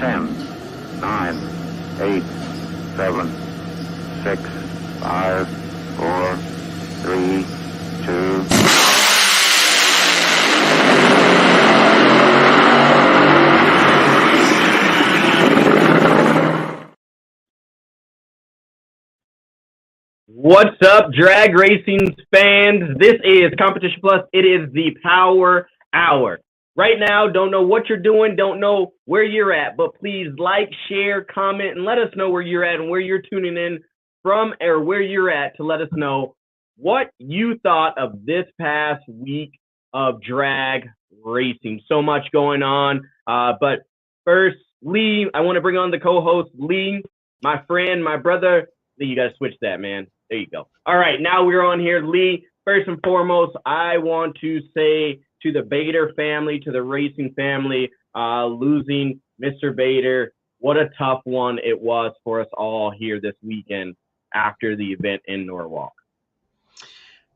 10, 9, 8, 7, 6, 5, 4, 3, 2. What's up, drag racing fans? This is Competition Plus. It is the Power Hour. Right now, don't know what you're doing, don't know where you're at, but please like, share, comment, and let us know where you're at and where you're tuning in from or where you're at to let us know what you thought of this past week of drag racing. So much going on. But first, Lee, I want to bring on the co-host, Lee, my friend, my brother. Lee, you got to switch that, man. There you go. All right, now we're on here. Lee, first and foremost, I want to say to the Bader family, to the racing family, losing Mr. Bader, what a tough one it was for us all here this weekend after the event in Norwalk.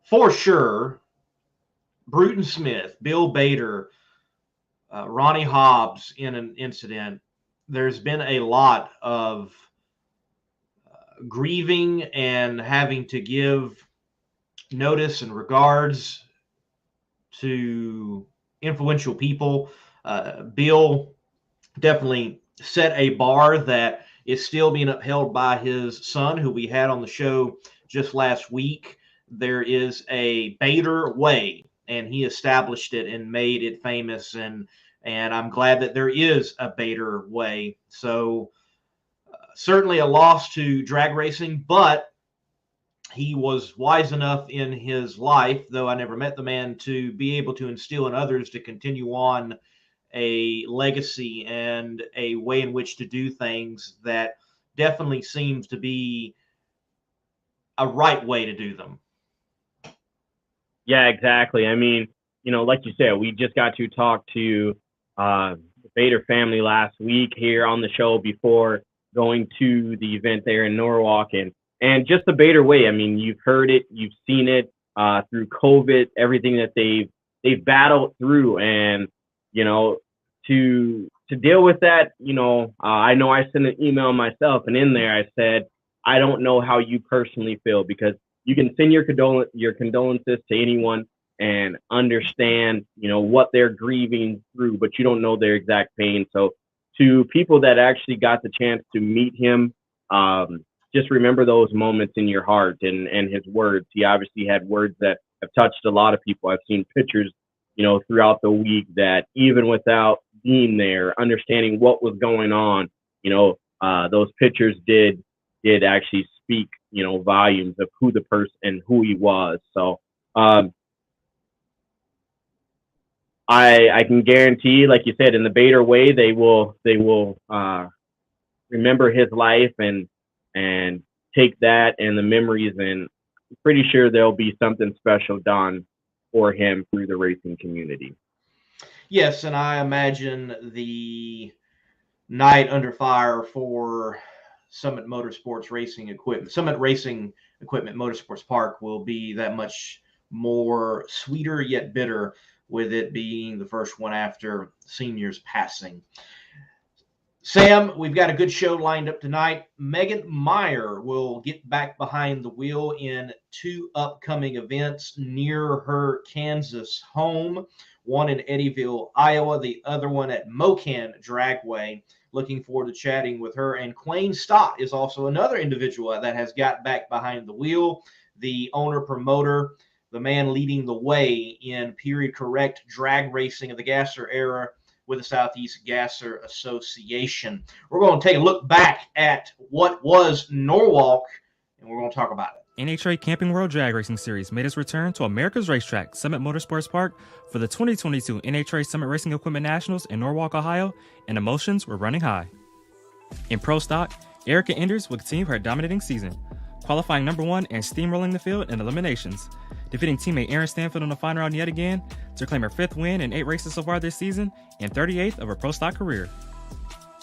For sure, Bruton Smith, Bill Bader, Ronnie Hobbs in an incident. There's been a lot of grieving and having to give notice and regards to influential people. Bill definitely set a bar that is still being upheld by his son, who we had on the show just last week. There is a Bader way, and he established it and made it famous, and I'm glad that there is a Bader way. So certainly a loss to drag racing, but he was wise enough in his life, though I never met the man, to be able to instill in others to continue on a legacy and a way in which to do things that definitely seems to be a right way to do them. Yeah, exactly. I mean, you know, like you said, we just got to talk to the Bader family last week here on the show before going to the event there in Norwalk, and just the Bader way. I mean, you've heard it, you've seen it through COVID, everything that they've battled through, and you know, to deal with that. You know, I know I sent an email myself, and in there I said, I don't know how you personally feel, because you can send your condolences to anyone and understand, you know, what they're grieving through, but you don't know their exact pain. So to people that actually got the chance to meet him, just remember those moments in your heart and his words. He obviously had words that have touched a lot of people. I've seen pictures, you know, throughout the week that even without being there, understanding what was going on, you know, those pictures did actually speak, you know, volumes of who the person and who he was. So I can guarantee, like you said, in the Bader way, they will remember his life and take that and the memories, and I'm pretty sure there'll be something special done for him through the racing community. Yes, and I imagine the night under fire for Summit Racing Equipment Motorsports Park will be that much more sweeter yet bitter, with it being the first one after seniors passing. Sam, we've got a good show lined up tonight. Megan Meyer will get back behind the wheel in two upcoming events near her Kansas home, one in Eddyville, Iowa, the other one at Mocan Dragway. Looking forward to chatting with her. And Quain Stott is also another individual that has got back behind the wheel, the owner, promoter, the man leading the way in period correct drag racing of the Gasser era with the Southeast Gasser Association. We're going to take a look back at what was Norwalk, and we're going to talk about it. NHRA Camping World Drag Racing Series made its return to America's racetrack, Summit Motorsports Park, for the 2022 NHRA Summit Racing Equipment Nationals in Norwalk, Ohio, and emotions were running high. In Pro Stock, Erica Enders will continue her dominating season, qualifying number 1 and steamrolling the field in eliminations, defeating teammate Aaron Stanfield in the final round yet again to claim her 5th win in 8 races so far this season and 38th of her Pro Stock career.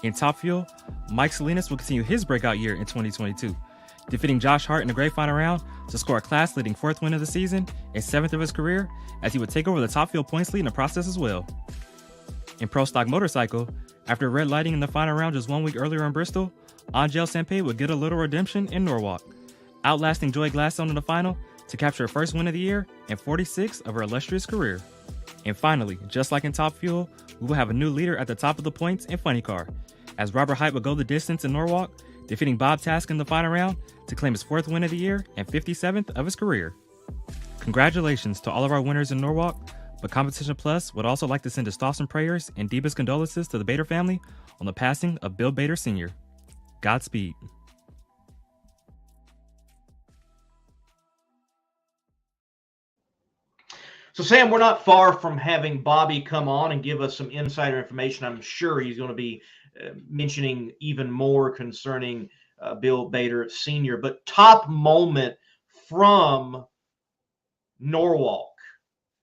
In Top Fuel, Mike Salinas will continue his breakout year in 2022, defeating Josh Hart in the great final round to score a class-leading 4th win of the season and 7th of his career, as he would take over the Top Fuel points lead in the process as well. In Pro Stock Motorcycle, After red lighting in the final round just 1 week earlier in Bristol, Angelle Sampey would get a little redemption in Norwalk, outlasting Joy Gladstone in the final to capture her first win of the year and 46 of her illustrious career. And finally, just like in Top Fuel, we will have a new leader at the top of the points in Funny Car, as Robert Height would go the distance in Norwalk, defeating Bob Task in the final round to claim his 4th win of the year and 57th of his career. Congratulations to all of our winners in Norwalk, but Competition Plus would also like to send his thoughts and prayers and deepest condolences to the Bader family on the passing of Bill Bader Sr. Godspeed. So, Sam, we're not far from having Bobby come on and give us some insider information. I'm sure he's going to be mentioning even more concerning Bill Bader Sr. But top moment from Norwalk,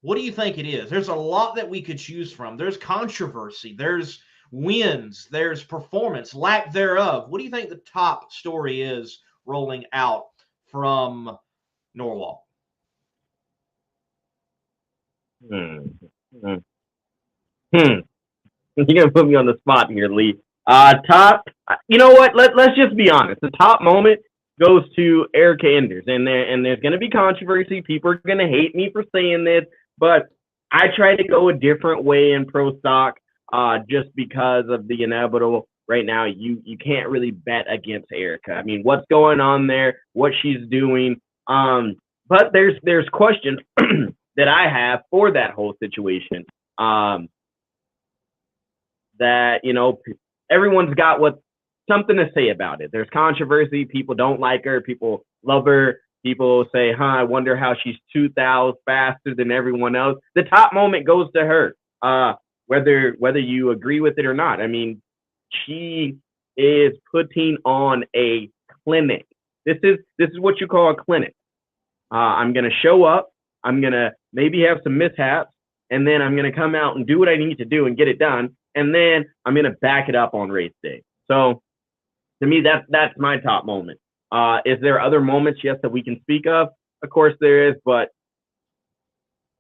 what do you think it is? There's a lot that we could choose from. There's controversy. There's wins. There's performance, lack thereof. What do you think the top story is rolling out from Norwalk? You're gonna put me on the spot here, Lee. Top. You know what? Let's just be honest. The top moment goes to Erica Enders, and there's gonna be controversy. People are gonna hate me for saying this, but I try to go a different way in pro stock, just because of the inevitable. Right now, you can't really bet against Erica. I mean, what's going on there? What she's doing? But there's questions that I have for that whole situation. That, everyone's got something to say about it. There's controversy. People don't like her. People love her. People say, I wonder how she's 2,000 faster than everyone else. The top moment goes to her, whether you agree with it or not. I mean, she is putting on a clinic. This is what you call a clinic. I'm going to show up. I'm going to maybe have some mishaps, and then I'm going to come out and do what I need to do and get it done, and then I'm going to back it up on race day. So to me, that's my top moment. Is there other moments, yes, that we can speak of? Of course there is, but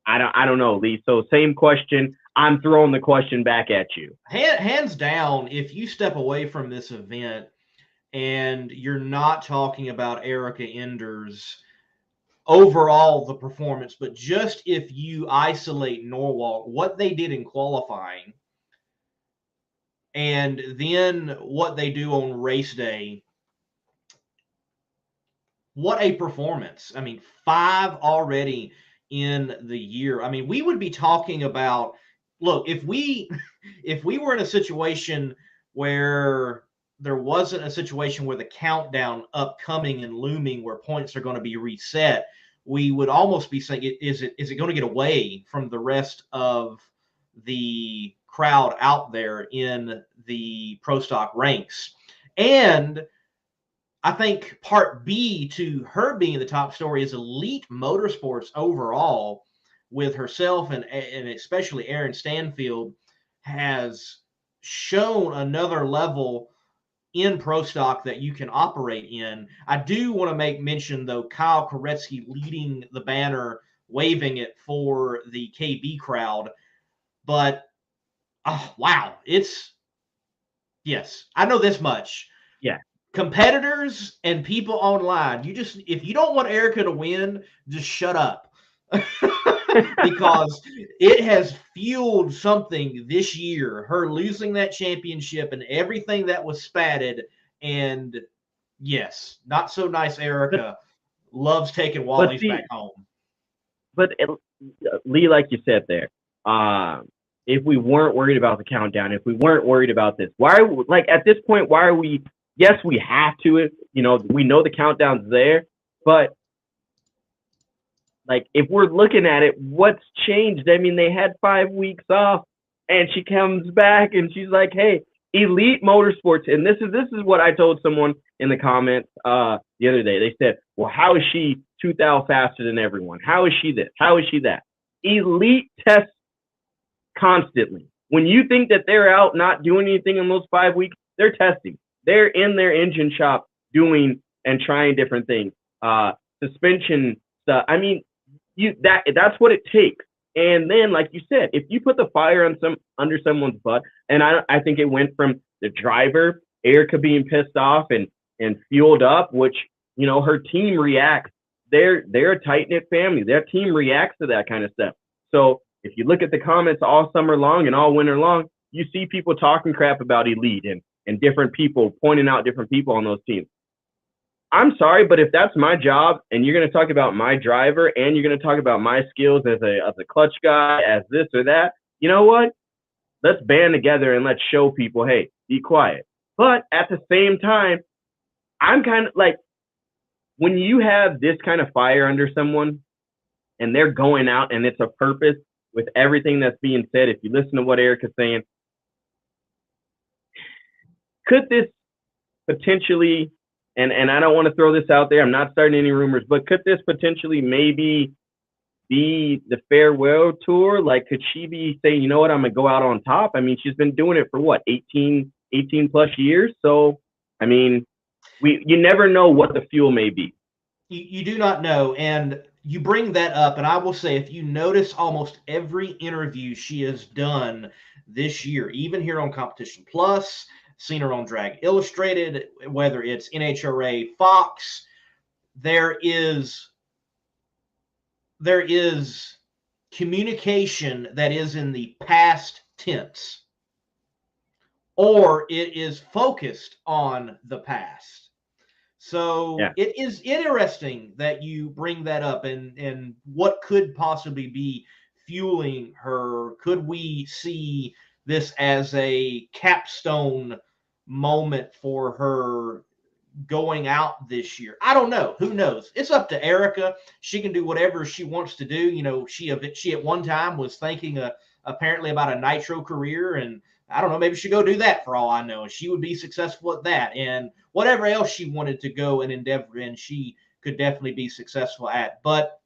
I don't know, Lee. So same question. I'm throwing the question back at you. Hands down, if you step away from this event and you're not talking about Erica Enders overall the performance, but just if you isolate Norwalk, what they did in qualifying and then what they do on race day, what a performance. I mean, 5 already in the year. I mean, we would be talking about, look, if we were in a situation where there wasn't a situation where the countdown upcoming and looming where points are going to be reset, we would almost be saying, is it going to get away from the rest of the crowd out there in the pro stock ranks? And I think part B to her being the top story is Elite Motorsports overall, with herself and especially Aaron Stanfield, has shown another level in pro stock that you can operate in. I do want to make mention, though, Kyle Koretsky leading the banner, waving it for the KB crowd. But, wow, yes, I know this much. Yeah. Competitors and people online, if you don't want Erica to win, just shut up. Because it has fueled something this year, her losing that championship and everything that was spatted. And yes, not so nice Erica loves taking Wally's back home. But Lee, like you said there, if we weren't worried about the countdown, if we weren't worried about this, at this point, why are we? Yes, we have to. We know the countdown's there, but if we're looking at it, what's changed? I mean, they had 5 weeks off, and she comes back and she's like, "Hey, Elite Motorsports," and this is what I told someone in the comments the other day. They said, "Well, how is she 2,000 faster than everyone? How is she this? How is she that?" Elite tests constantly. When you think that they're out not doing anything in those 5 weeks, they're testing. They're in their engine shop doing and trying different things. Suspension stuff. I mean, that's what it takes. And then, like you said, if you put the fire on under someone's butt, and I think it went from the driver, Erica, being pissed off and fueled up, which, you know, her team reacts. They're a tight knit family. Their team reacts to that kind of stuff. So if you look at the comments all summer long and all winter long, you see people talking crap about Elite and different people pointing out different people on those teams. I'm sorry, but if that's my job and you're going to talk about my driver and you're going to talk about my skills as a clutch guy, as this or that, you know what? Let's band together and let's show people, hey, be quiet. But at the same time, I'm kind of like, when you have this kind of fire under someone and they're going out and it's a purpose with everything that's being said, if you listen to what Erica's saying, could this potentially, and I don't want to throw this out there, I'm not starting any rumors, but could this potentially maybe be the farewell tour? Like, could she be saying, you know what, I'm going to go out on top? I mean, she's been doing it for what, 18 plus years? So, I mean, you never know what the fuel may be. You do not know. And you bring that up, and I will say, if you notice almost every interview she has done this year, even here on Competition Plus, seen her on Drag Illustrated, whether it's NHRA, Fox, there is communication that is in the past tense, or it is focused on the past. So yeah. It is interesting that you bring that up, and what could possibly be fueling her. Could we see this as a capstone moment for her going out this year? I don't know. Who knows? It's up to Erica. She can do whatever she wants to do. You know, she at one time was thinking apparently about a nitro career, and I don't know, maybe she go do that for all I know. She would be successful at that, and whatever else she wanted to go and endeavor in, she could definitely be successful at. But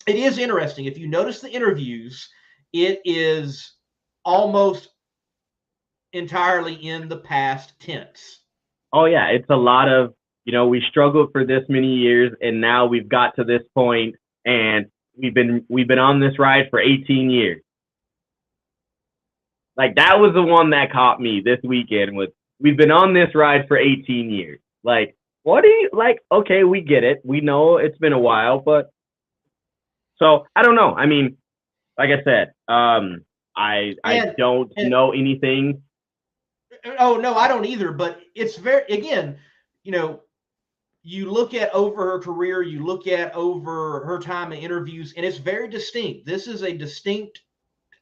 it is interesting. If you notice the interviews, it is almost entirely in the past tense. Oh yeah, it's a lot of, you know, we struggled for this many years and now we've got to this point and we've been on this ride for 18 years. Like, that was the one that caught me this weekend, was we've been on this ride for 18 years. Like, what do you, like, okay, we get it. We know it's been a while, but so I don't know. I mean, like I said, I don't know anything. Oh, no, I don't either. But it's very, again, you know, you look at over her career, you look at over her time in interviews, and it's very distinct. This is a distinct,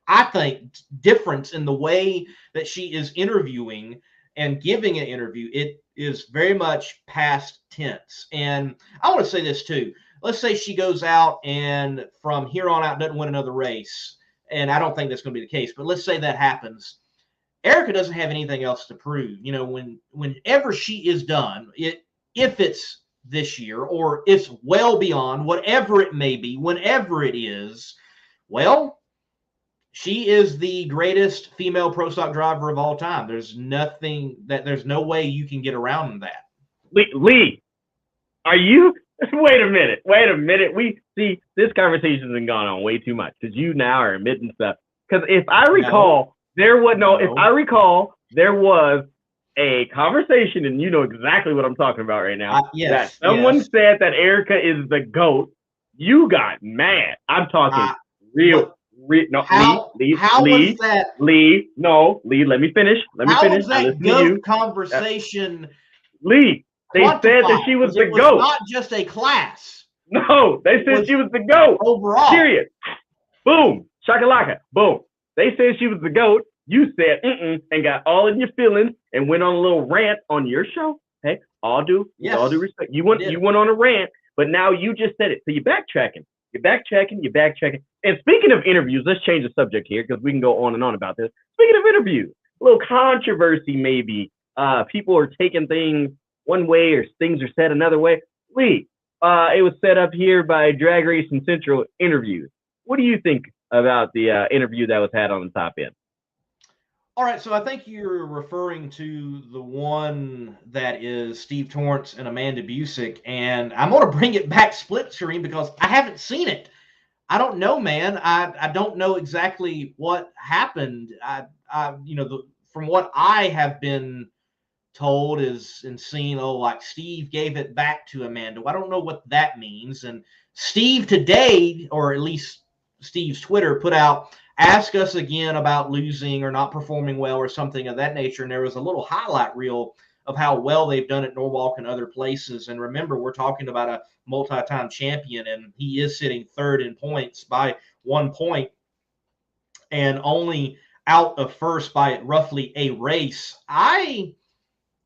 I think, difference in the way that she is interviewing and giving an interview. It is very much past tense. And I want to say this too. Let's say she goes out and from here on out doesn't win another race. And I don't think that's going to be the case, but let's say that happens. Erica doesn't have anything else to prove. You know, whenever she is done, if it's this year or it's well beyond, whatever it may be, whenever it is, well, she is the greatest female pro stock driver of all time. There's no way you can get around that. Lee, are you? Wait a minute. We see this conversation has gone on way too much because you now are admitting stuff. Because if I recall, there was a conversation, and you know exactly what I'm talking about right now. Yes, that someone said that Erica is the GOAT. You got mad. I'm talking real. Lee, let me finish. Was that GOAT conversation? Lee, they said that she was the GOAT. Not just a class. No, they said she was the GOAT. Overall. Period. Boom. Shakalaka. Boom. They said she was the GOAT. You said and got all in your feelings and went on a little rant on your show. Hey, all due respect. You went on a rant, but now you just said it. So you're backtracking. And speaking of interviews, let's change the subject here because we can go on and on about this. Speaking of interviews, a little controversy maybe. People are taking things one way or things are said another way. Lee, it was set up here by Drag Racing Central Interviews. What do you think about the interview that was had on the top end? All right, so I think you're referring to the one that is Steve Torrance and Amanda Busick, and I'm going to bring it back split screen because I haven't seen it. I don't know, man. I don't know exactly what happened. From what I have been told is and seen, like Steve gave it back to Amanda. I don't know what that means. And Steve today, or at least Steve's Twitter, put out, ask us again about losing or not performing well or something of that nature. And there was a little highlight reel of how well they've done at Norwalk and other places. And remember, we're talking about a multi-time champion, and he is sitting third in points by 1 point and only out of first by roughly a race. I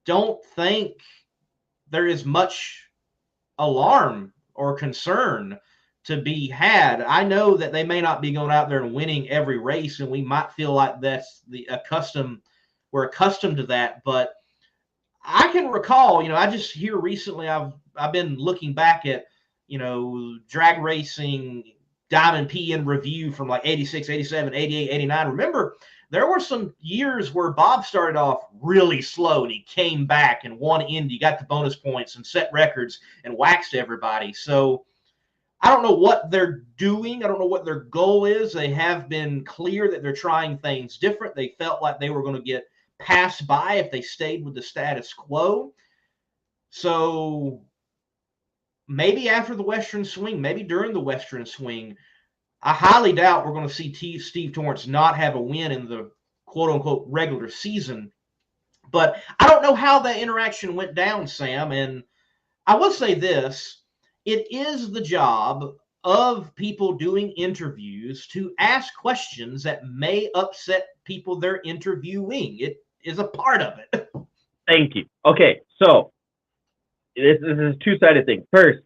don't think there is much alarm or concern to be had. I know that they may not be going out there and winning every race, and we might feel like that's we're accustomed to that. But I can recall, I just here recently I've been looking back at, drag racing Diamond P in review from like 86, 87, 88, 89. Remember, there were some years where Bob started off really slow and he came back and won Indy, got the bonus points and set records and waxed everybody. So I don't know what they're doing. I don't know what their goal is. They have been clear that they're trying things different. They felt like they were going to get passed by if they stayed with the status quo. So maybe after the Western Swing, maybe during the Western Swing, I highly doubt we're going to see Steve Torrence not have a win in the quote-unquote regular season. But I don't know how that interaction went down, Sam. And I will say this. It is the job of people doing interviews to ask questions that may upset people they're interviewing. It is a part of it. Thank you. Okay, so this is a two-sided thing. First,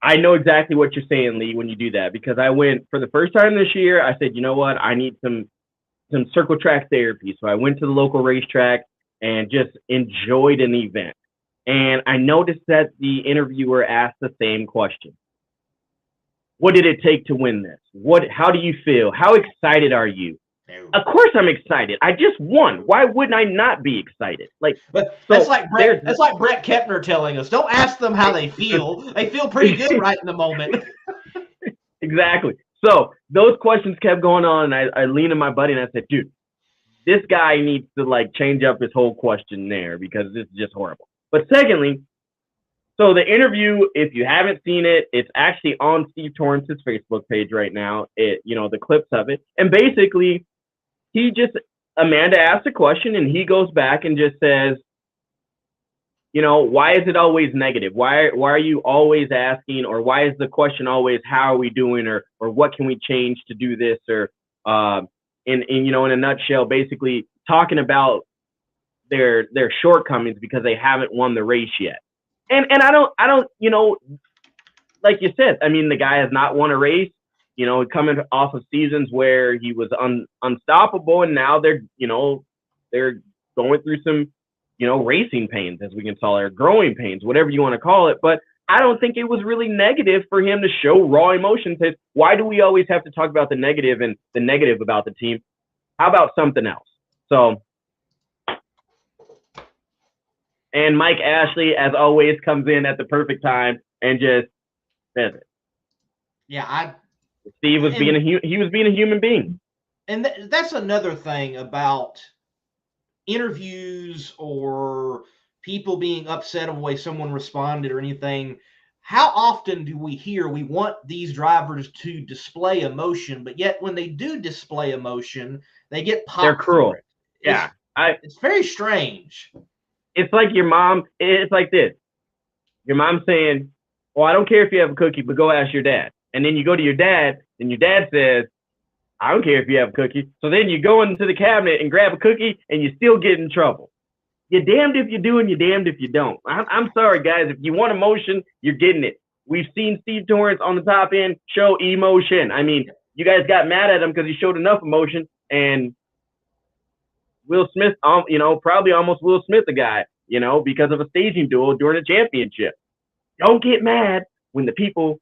I know exactly what you're saying, Lee, when you do that, because I went for the first time this year. I said, you know what? I need some circle track therapy. So I went to the local racetrack and just enjoyed an event. And I noticed that the interviewer asked the same question. What did it take to win this? How do you feel? How excited are you? Of course I'm excited. I just won. Why wouldn't I not be excited? That's like Brett Kepner telling us, don't ask them how they feel. They feel pretty good right in the moment. Exactly. So those questions kept going on, and I leaned to my buddy and I said, dude, this guy needs to change up his whole question there because this is just horrible. But secondly, so the interview, if you haven't seen it, it's actually on Steve Torrance's Facebook page right now. The clips of it. And basically, Amanda asked a question and he goes back and just says, why is it always negative? Why are you always asking, or why is the question always, how are we doing, or what can we change to do this, or in a nutshell, basically talking about their shortcomings because they haven't won the race yet. And I don't, like you said, I mean, the guy has not won a race, coming off of seasons where he was unstoppable, and now they're going through some, racing pains, as we can call it, or growing pains, whatever you want to call it. But I don't think it was really negative for him to show raw emotion. Why do we always have to talk about the negative and the negative about the team? How about something else? So, and Mike Ashley, as always, comes in at the perfect time and just says it. Yeah, Steve was being a human being. And that's another thing about interviews or people being upset of the way someone responded or anything. How often do we hear we want these drivers to display emotion, but yet when they do display emotion, they get popped? They're cruel. It's very strange. It's like your mom. It's like this. Your mom saying, well, I don't care if you have a cookie, but go ask your dad. And then you go to your dad, and your dad says, I don't care if you have a cookie. So then you go into the cabinet and grab a cookie, and you still get in trouble. You're damned if you do, and you're damned if you don't. I'm sorry, guys. If you want emotion, you're getting it. We've seen Steve Torrance on the top end show emotion. I mean, you guys got mad at him because he showed enough emotion, and Will Smith, probably almost Will Smith a guy, because of a staging duel during a championship. Don't get mad when the people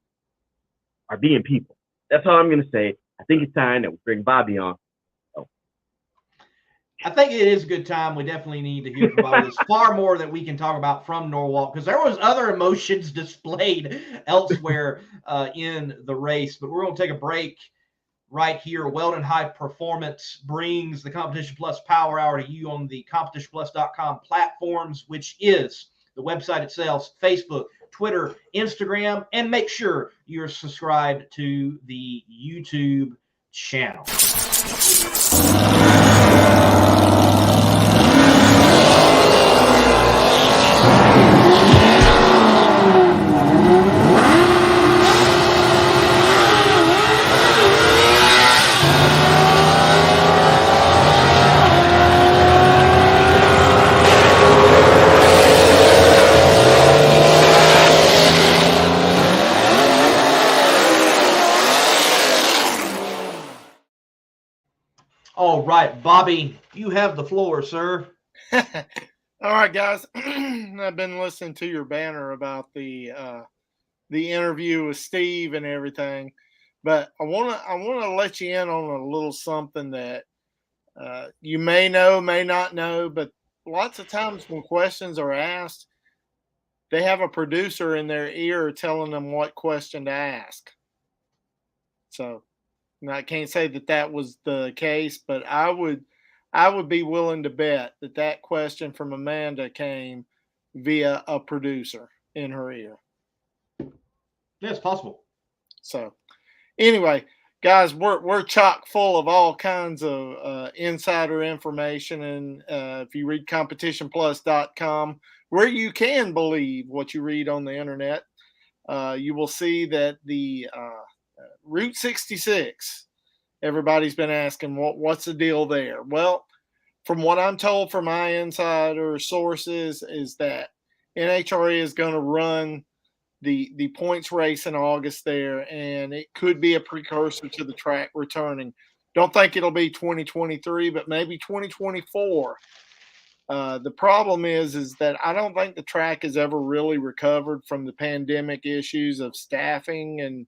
are being people. That's all I'm going to say. I think it's time that we bring Bobby on. So. I think it is a good time. We definitely need to hear from Bobby. There's far more that we can talk about from Norwalk because there was other emotions displayed elsewhere in the race. But we're going to take a break right here. Weldon High Performance brings the Competition Plus Power Hour to you on the competitionplus.com platforms, which is the website itself, Facebook, Twitter, Instagram, and make sure you're subscribed to the YouTube channel. All right, Bobby, you have the floor, sir. All right, guys. I've been listening to your banner about the interview with Steve and everything, but I wanna let you in on a little something that you may know, may not know, but lots of times when questions are asked, they have a producer in their ear telling them what question to ask. So I can't say that was the case, but I would be willing to bet that question from Amanda came via a producer in her ear. Yeah, it's possible. So anyway, guys, we're chock full of all kinds of insider information, and if you read competitionplus.com, where you can believe what you read on the internet, you will see that the Route 66. Everybody's been asking what's the deal there. Well, from what I'm told from my insider sources is that NHRA is going to run the points race in August there, and it could be a precursor to the track returning. Don't think it'll be 2023, but maybe 2024. The problem is that I don't think the track has ever really recovered from the pandemic issues of staffing and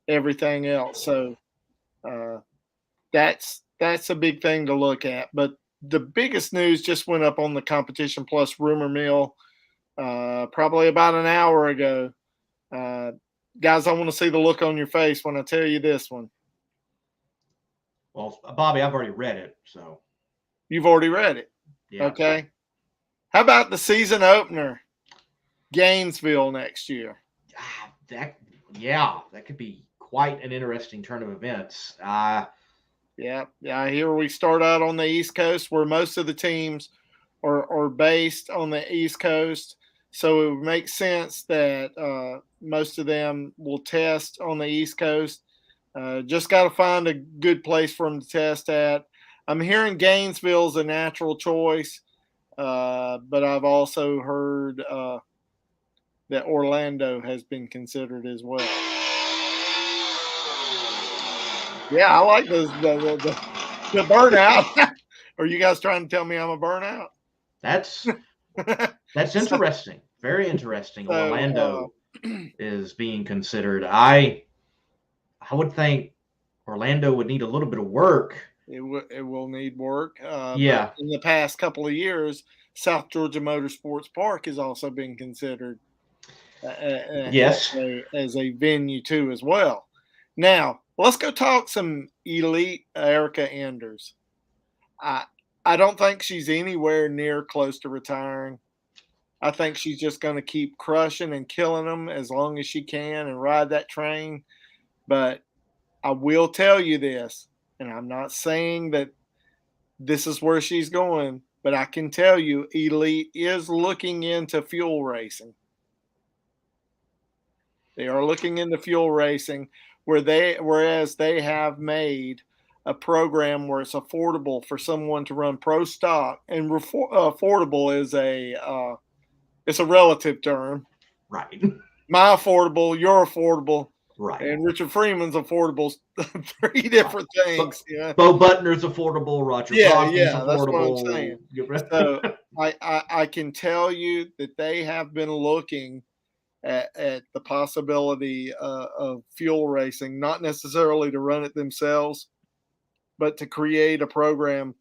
everything else. So that's a big thing to look at. But the biggest news just went up on the Competition Plus rumor mill probably about an hour ago. Guys, I want to see the look on your face when I tell you this one. Well, Bobby, I've already read it, so. You've already read it? Yeah. Okay. How about the season opener, Gainesville next year? That could be quite an interesting turn of events. Yeah. Here we start out on the East Coast, where most of the teams are based on the East Coast. So it would make sense that most of them will test on the East Coast. Just got to find a good place for them to test at. I'm hearing Gainesville's a natural choice, but I've also heard that Orlando has been considered as well. Yeah, I like the burnout. Are you guys trying to tell me I'm a burnout? That's interesting. Very interesting. So, Orlando is being considered. I would think Orlando would need a little bit of work. It will need work. Yeah. In the past couple of years, South Georgia Motorsports Park has also been considered yes, as a venue too as well. Now, let's go talk some elite Erica Enders. I don't think she's anywhere near close to retiring. I think she's just going to keep crushing and killing them as long as she can and ride that train. But I will tell you this, and I'm not saying that this is where she's going, but I can tell you Elite is looking into fuel racing. They are looking into fuel racing whereas they have made a program where it's affordable for someone to run pro stock, and affordable is it's a relative term. Right. My affordable, your affordable. Right. And Richard Freeman's affordable. Three different things. Yeah. Bo Butner's affordable. Roger Crosby's affordable. That's what I'm saying. So I can tell you that they have been looking at the possibility of fuel racing, not necessarily to run it themselves, but to create a program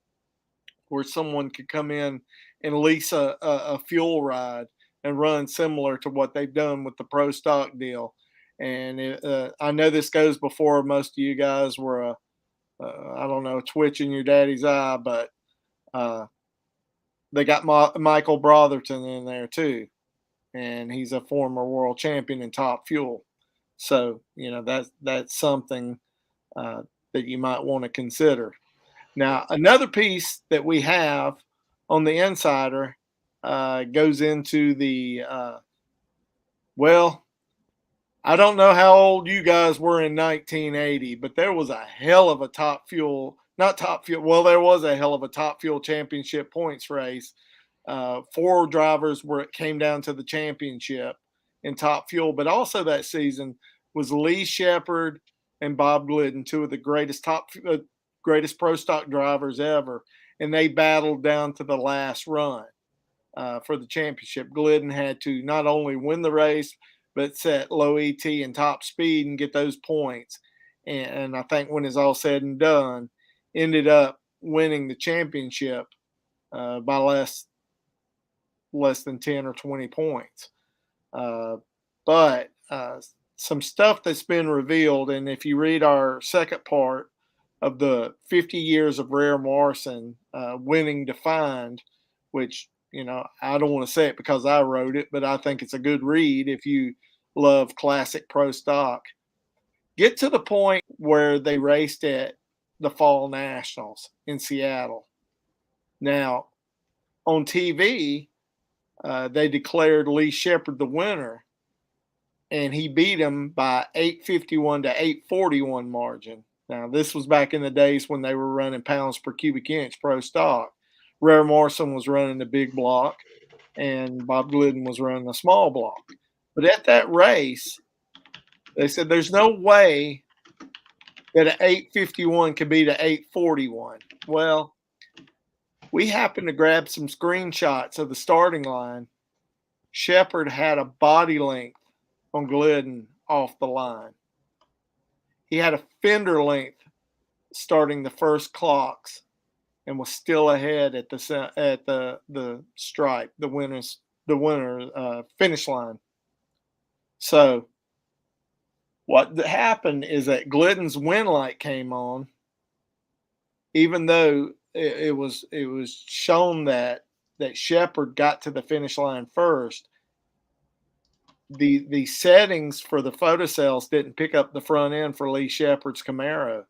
where someone could come in and lease a fuel ride and run similar to what they've done with the Pro Stock deal. And I know this goes before most of you guys were, I don't know, twitching your daddy's eye, but they got Michael Brotherton in there too. And he's a former world champion in Top Fuel. So, that's something that you might want to consider. Now, another piece that we have on the Insider goes into the, I don't know how old you guys were in 1980, but there was a hell of a there was a hell of a Top Fuel championship points race. 4 drivers where it came down to the championship in Top Fuel, but also that season was Lee Shepherd and Bob Glidden, 2 of the greatest Pro Stock drivers ever, and they battled down to the last run for the championship. Glidden had to not only win the race, but set low ET and top speed and get those points. And I think when it's all said and done, ended up winning the championship by less than 10 or 20 points. But some stuff that's been revealed, and if you read our second part of the 50 years of Rare Morrison winning Defined, which, I don't want to say it because I wrote it, but I think it's a good read if you love classic Pro Stock. Get to the point where they raced at the Fall Nationals in Seattle. Now, on TV, they declared Lee Shepherd the winner, and he beat him by 851 to 841 margin. Now, this was back in the days when they were running pounds per cubic inch Pro Stock. Rare Morrison was running the big block, and Bob Glidden was running the small block. But at that race, they said there's no way that an 851 could beat an 841. Well, we happened to grab some screenshots of the starting line. Shepherd had a body length on Glidden off the line. He had a fender length starting the first clocks and was still ahead at the stripe, the winner finish line. So what happened is that Glidden's win light came on, even though it was shown that Shepherd got to the finish line first. The settings for the photocells didn't pick up the front end for Lee Shepherd's Camaro,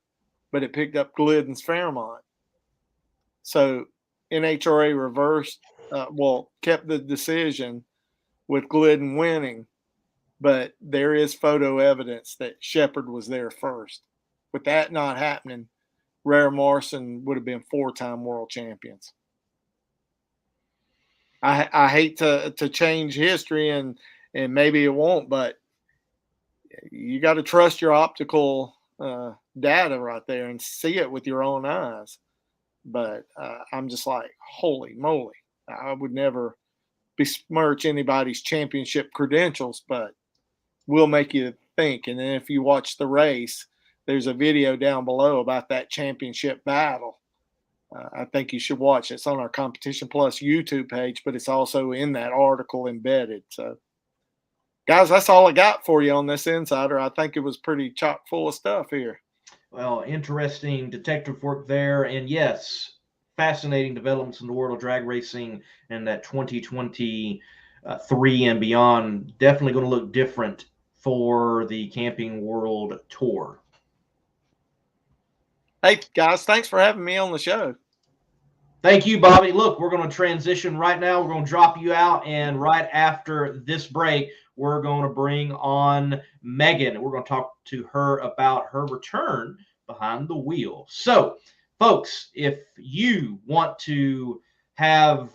but it picked up Glidden's Fairmont. So NHRA reversed, kept the decision with Glidden winning, but there is photo evidence that Shepherd was there first. With that not happening, Rare Morrison would have been 4-time world champions. I hate to change history, and maybe it won't, but you got to trust your optical data right there and see it with your own eyes. But I'm just like, holy moly. I would never besmirch anybody's championship credentials, but will make you think. And then if you watch the race, there's a video down below about that championship battle. I think you should watch it. It's on our Competition Plus YouTube page, but it's also in that article embedded. So, guys, that's all I got for you on this Insider. I think it was pretty chock full of stuff here. Well, interesting detective work there. And yes, fascinating developments in the world of drag racing and that 2023 and beyond. Definitely going to look different for the Camping World Tour. Hey, guys, thanks for having me on the show. Thank you, Bobby. Look, we're going to transition right now. We're going to drop you out, and right after this break, we're going to bring on Megan, and we're going to talk to her about her return behind the wheel. So, folks, if you want to have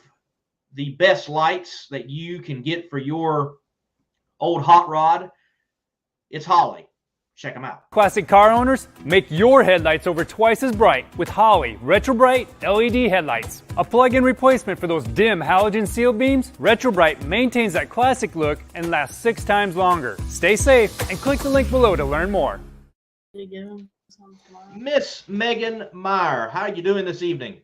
the best lights that you can get for your old hot rod, it's Holley. Check them out. Classic car owners, make your headlights over twice as bright with Holley Retro Bright LED headlights. A plug-in replacement for those dim halogen seal beams, Retro Bright maintains that classic look and lasts 6 times longer. Stay safe and click the link below to learn more. Miss Megan Meyer, how are you doing this evening?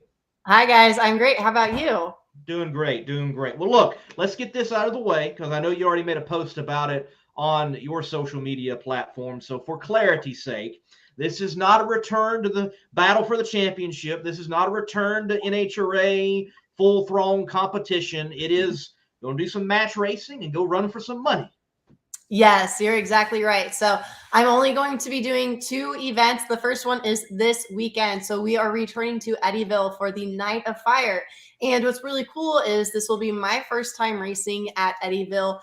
Hi, guys. I'm great. How about you? Doing great, doing great. Well, look, let's get this out of the way because I know you already made a post about it on your social media platform. So, for clarity's sake, this is not a return to the battle for the championship. This is not a return to NHRA full-thrown competition. It is going to do some match racing and go run for some money. Yes, you're exactly right. So I'm only going to be doing 2 events. The first one is this weekend. So we are returning to Eddyville for the Night of Fire. And what's really cool is this will be my first time racing at Eddyville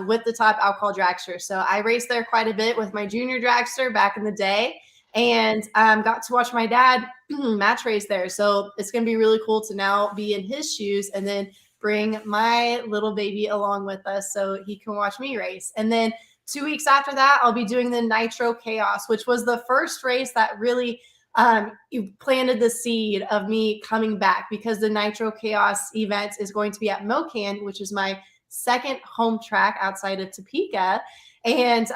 with the Top Alcohol Dragster. So I raced there quite a bit with my junior dragster back in the day and got to watch my dad match race there. So it's going to be really cool to now be in his shoes and then bring my little baby along with us so he can watch me race. And then 2 weeks after that, I'll be doing the Nitro Chaos, which was the first race that really planted the seed of me coming back, because the Nitro Chaos event is going to be at Mocan, which is my second home track outside of Topeka. And,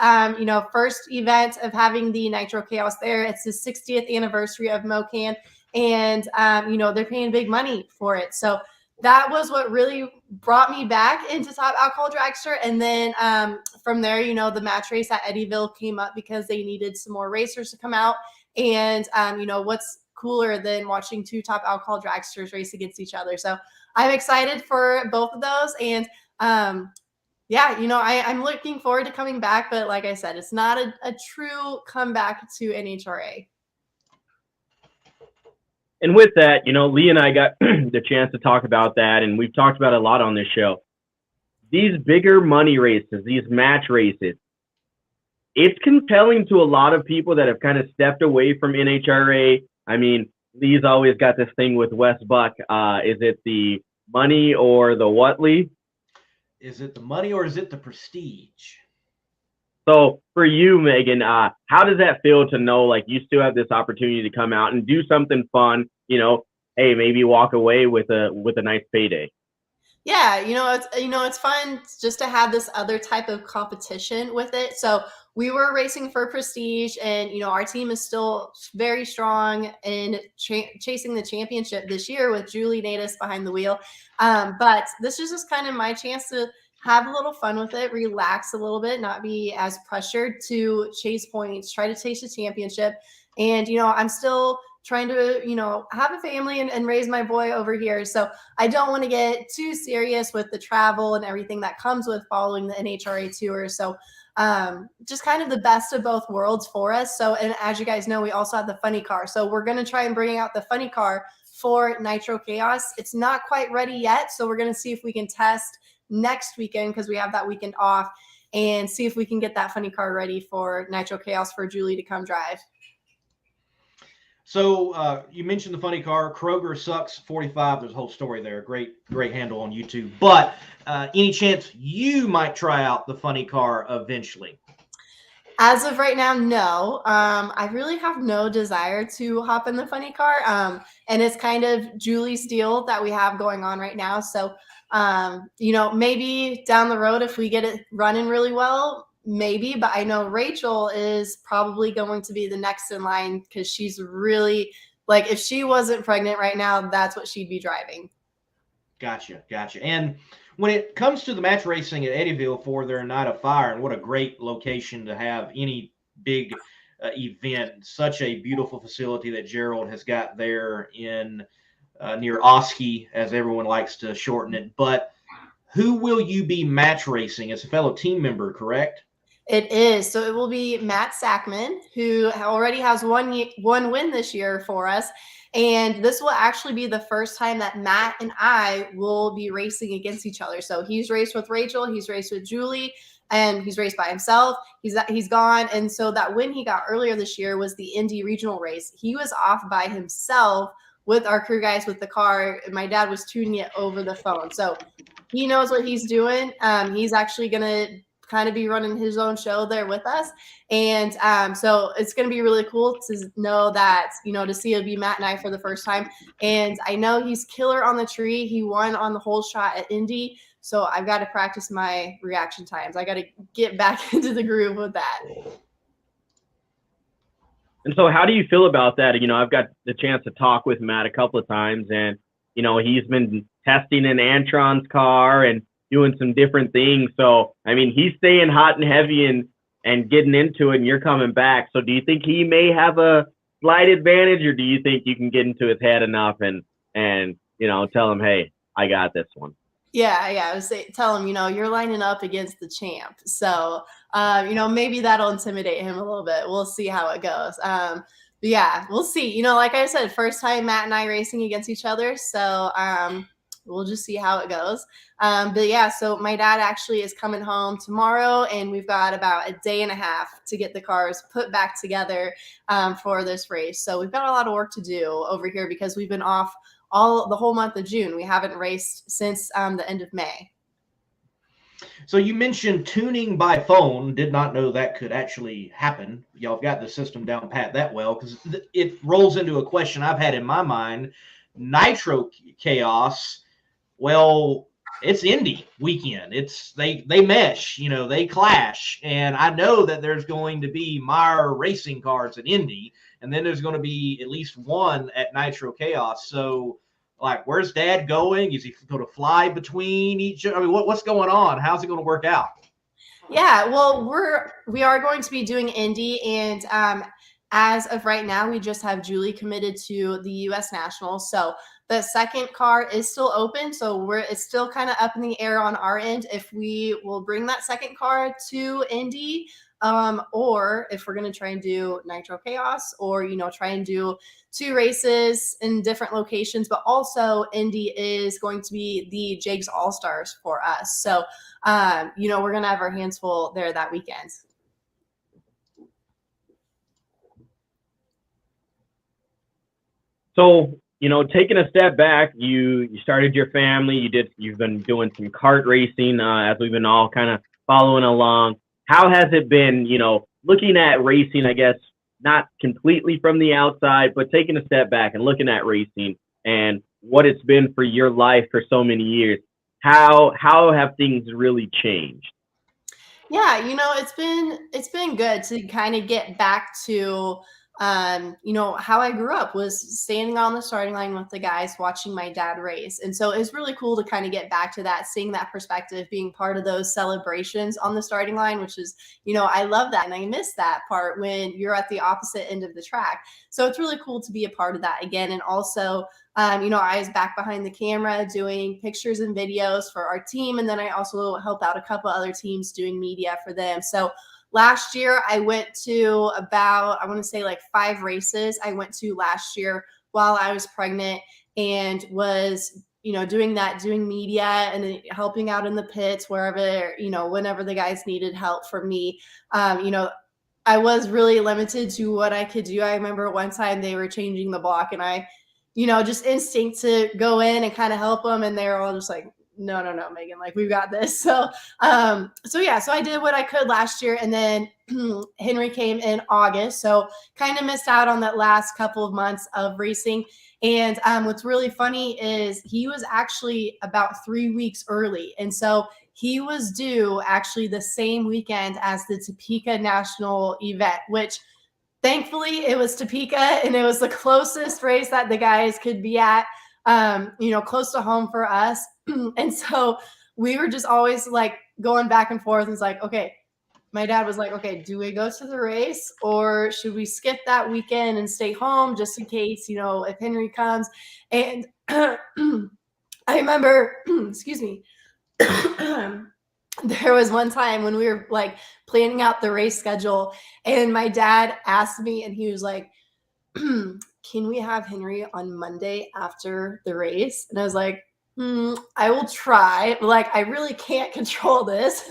first event of having the Nitro Chaos there. It's the 60th anniversary of Mocan. And, they're paying big money for it. So that was what really brought me back into Top Alcohol Dragster. And then from there, the match race at Eddyville came up because they needed some more racers to come out. And, what's cooler than watching 2 Top Alcohol Dragsters race against each other? So I'm excited for both of those. And I'm looking forward to coming back. But like I said, it's not a true comeback to NHRA. And with that, Lee and I got the chance to talk about that, and we've talked about it a lot on this show. These bigger money races, these match races, it's compelling to a lot of people that have kind of stepped away from NHRA. I mean, Lee's always got this thing with Wes Buck. Is it the money or the what, Lee? Is it the money or is it the prestige? So for you, Megan, how does that feel to know like you still have this opportunity to come out and do something fun? Hey, maybe walk away with a nice payday. Yeah, it's fun just to have this other type of competition with it. So we were racing for prestige, and our team is still very strong in chasing the championship this year with Julie Natus behind the wheel. But this is just kind of my chance to have a little fun with it, relax a little bit, not be as pressured to chase points, try to chase the championship. And, I'm still trying to, have a family and raise my boy over here. So I don't want to get too serious with the travel and everything that comes with following the NHRA tour. So just kind of the best of both worlds for us. So, and as you guys know, we also have the funny car. So we're going to try and bring out the funny car for Nitro Chaos. It's not quite ready yet. So we're going to see if we can test next weekend, because we have that weekend off, and see if we can get that funny car ready for Nitro Chaos for Julie to come drive. So you mentioned the funny car, Kroger Sucks 45. There's a whole story there. Great handle on YouTube. But any chance you might try out the funny car eventually? As of right now, no. I really have no desire to hop in the funny car. And it's kind of Julie's deal that we have going on right now. So, maybe down the road, if we get it running really well, maybe. But I know Rachel is probably going to be the next in line, because she's really, like, if she wasn't pregnant right now, that's what she'd be driving. Gotcha. And when it comes to the match racing at Eddyville for their Night of Fire, and what a great location to have any big event, such a beautiful facility that Gerald has got there in near Oski, as everyone likes to shorten it. But who will you be match racing? As a fellow team member, correct? It is. So it will be Matt Sackman, who already has one win this year for us. And this will actually be the first time that Matt and I will be racing against each other. So he's raced with Rachel, he's raced with Julie, and he's raced by himself. He's gone. And so that win he got earlier this year was the Indy regional race. He was off by himself with our crew guys with the car. My dad was tuning it over the phone. So he knows what he's doing. He's actually going to kind of be running his own show there with us. And so it's going to be really cool to know that, to see it be Matt and I for the first time. And I know he's killer on the tree. He won on the whole shot at Indy. So I've got to practice my reaction times. I got to get back into the groove with that. And so how do you feel about that? I've got the chance to talk with Matt a couple of times, and he's been testing in Antron's car and doing some different things. So, I mean, he's staying hot and heavy and getting into it, and you're coming back. So do you think he may have a slight advantage, or do you think you can get into his head enough and tell him, hey, I got this one? Yeah. I would say, tell him, you're lining up against the champ. So, maybe that'll intimidate him a little bit. We'll see how it goes. But yeah, we'll see. Like I said, first time Matt and I racing against each other. So, we'll just see how it goes. But yeah, so my dad actually is coming home tomorrow, and we've got about a day and a half to get the cars put back together for this race. So we've got a lot of work to do over here because we've been off the whole month of June. We haven't raced since the end of May. So you mentioned tuning by phone. Did not know that could actually happen. Y'all got the system down pat that well, because it rolls into a question I've had in my mind. Nitro Chaos, well, it's Indy weekend. They mesh, they clash. And I know that there's going to be Meyer racing cars at Indy, and then there's going to be at least one at Nitro Chaos. So, where's Dad going? Is he going to fly between each? I mean, what's going on? How's it going to work out? Yeah, well, we are going to be doing Indy, and as of right now, we just have Julie committed to the U.S. Nationals. So the second car is still open. So it's still kind of up in the air on our end if we will bring that second car to Indy, or if we're going to try and do Nitro Chaos, or, try and do 2 races in different locations. But also Indy is going to be the Jake's All-Stars for us. So, we're going to have our hands full there that weekend. So, taking a step back, you started your family. You've been doing some kart racing as we've been all kind of following along. How has it been, looking at racing, I guess, not completely from the outside, but taking a step back and looking at racing and what it's been for your life for so many years? How have things really changed? Yeah, it's been good to kind of get back to how I grew up was standing on the starting line with the guys, watching my dad race. And so it's really cool to kind of get back to that, seeing that perspective, being part of those celebrations on the starting line, which is, I love that. And I miss that part when you're at the opposite end of the track. So it's really cool to be a part of that again. And also, I was back behind the camera doing pictures and videos for our team. And then I also help out a couple other teams doing media for them. So last year, I went to about, 5 races I went to last year while I was pregnant, and was, doing media and helping out in the pits wherever, whenever the guys needed help from me. I was really limited to what I could do. I remember one time they were changing the block, and I, just instinct to go in and kind of help them. And they're all just like, no, Megan, we've got this. So I did what I could last year. And then Henry came in August. So kind of missed out on that last couple of months of racing. And what's really funny is he was actually about 3 weeks early. And so he was due actually the same weekend as the Topeka National event, which thankfully it was Topeka, and it was the closest race that the guys could be at, close to home for us. And so we were just always going back and forth. It's okay, my dad was okay, do we go to the race, or should we skip that weekend and stay home just in case, if Henry comes? And I remember, excuse me, there was one time when we were planning out the race schedule, and my dad asked me, and he was like, can we have Henry on Monday after the race? And I was like, I will try. I really can't control this.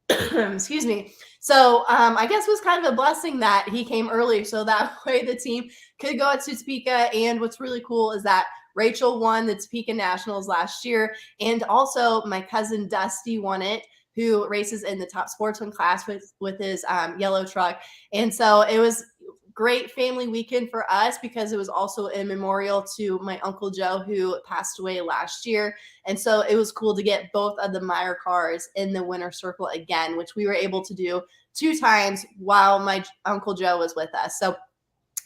Excuse me. So I guess it was kind of a blessing that he came early, so that way the team could go to Topeka. And what's really cool is that Rachel won the Topeka Nationals last year, and also my cousin Dusty won it, who races in the Top Sportsman class with his yellow truck. And so it was great family weekend for us because it was also a memorial to my Uncle Joe, who passed away last year. And so it was cool to get both of the Meyer cars in the winner's circle again, which we were able to do 2 times while my Uncle Joe was with us. So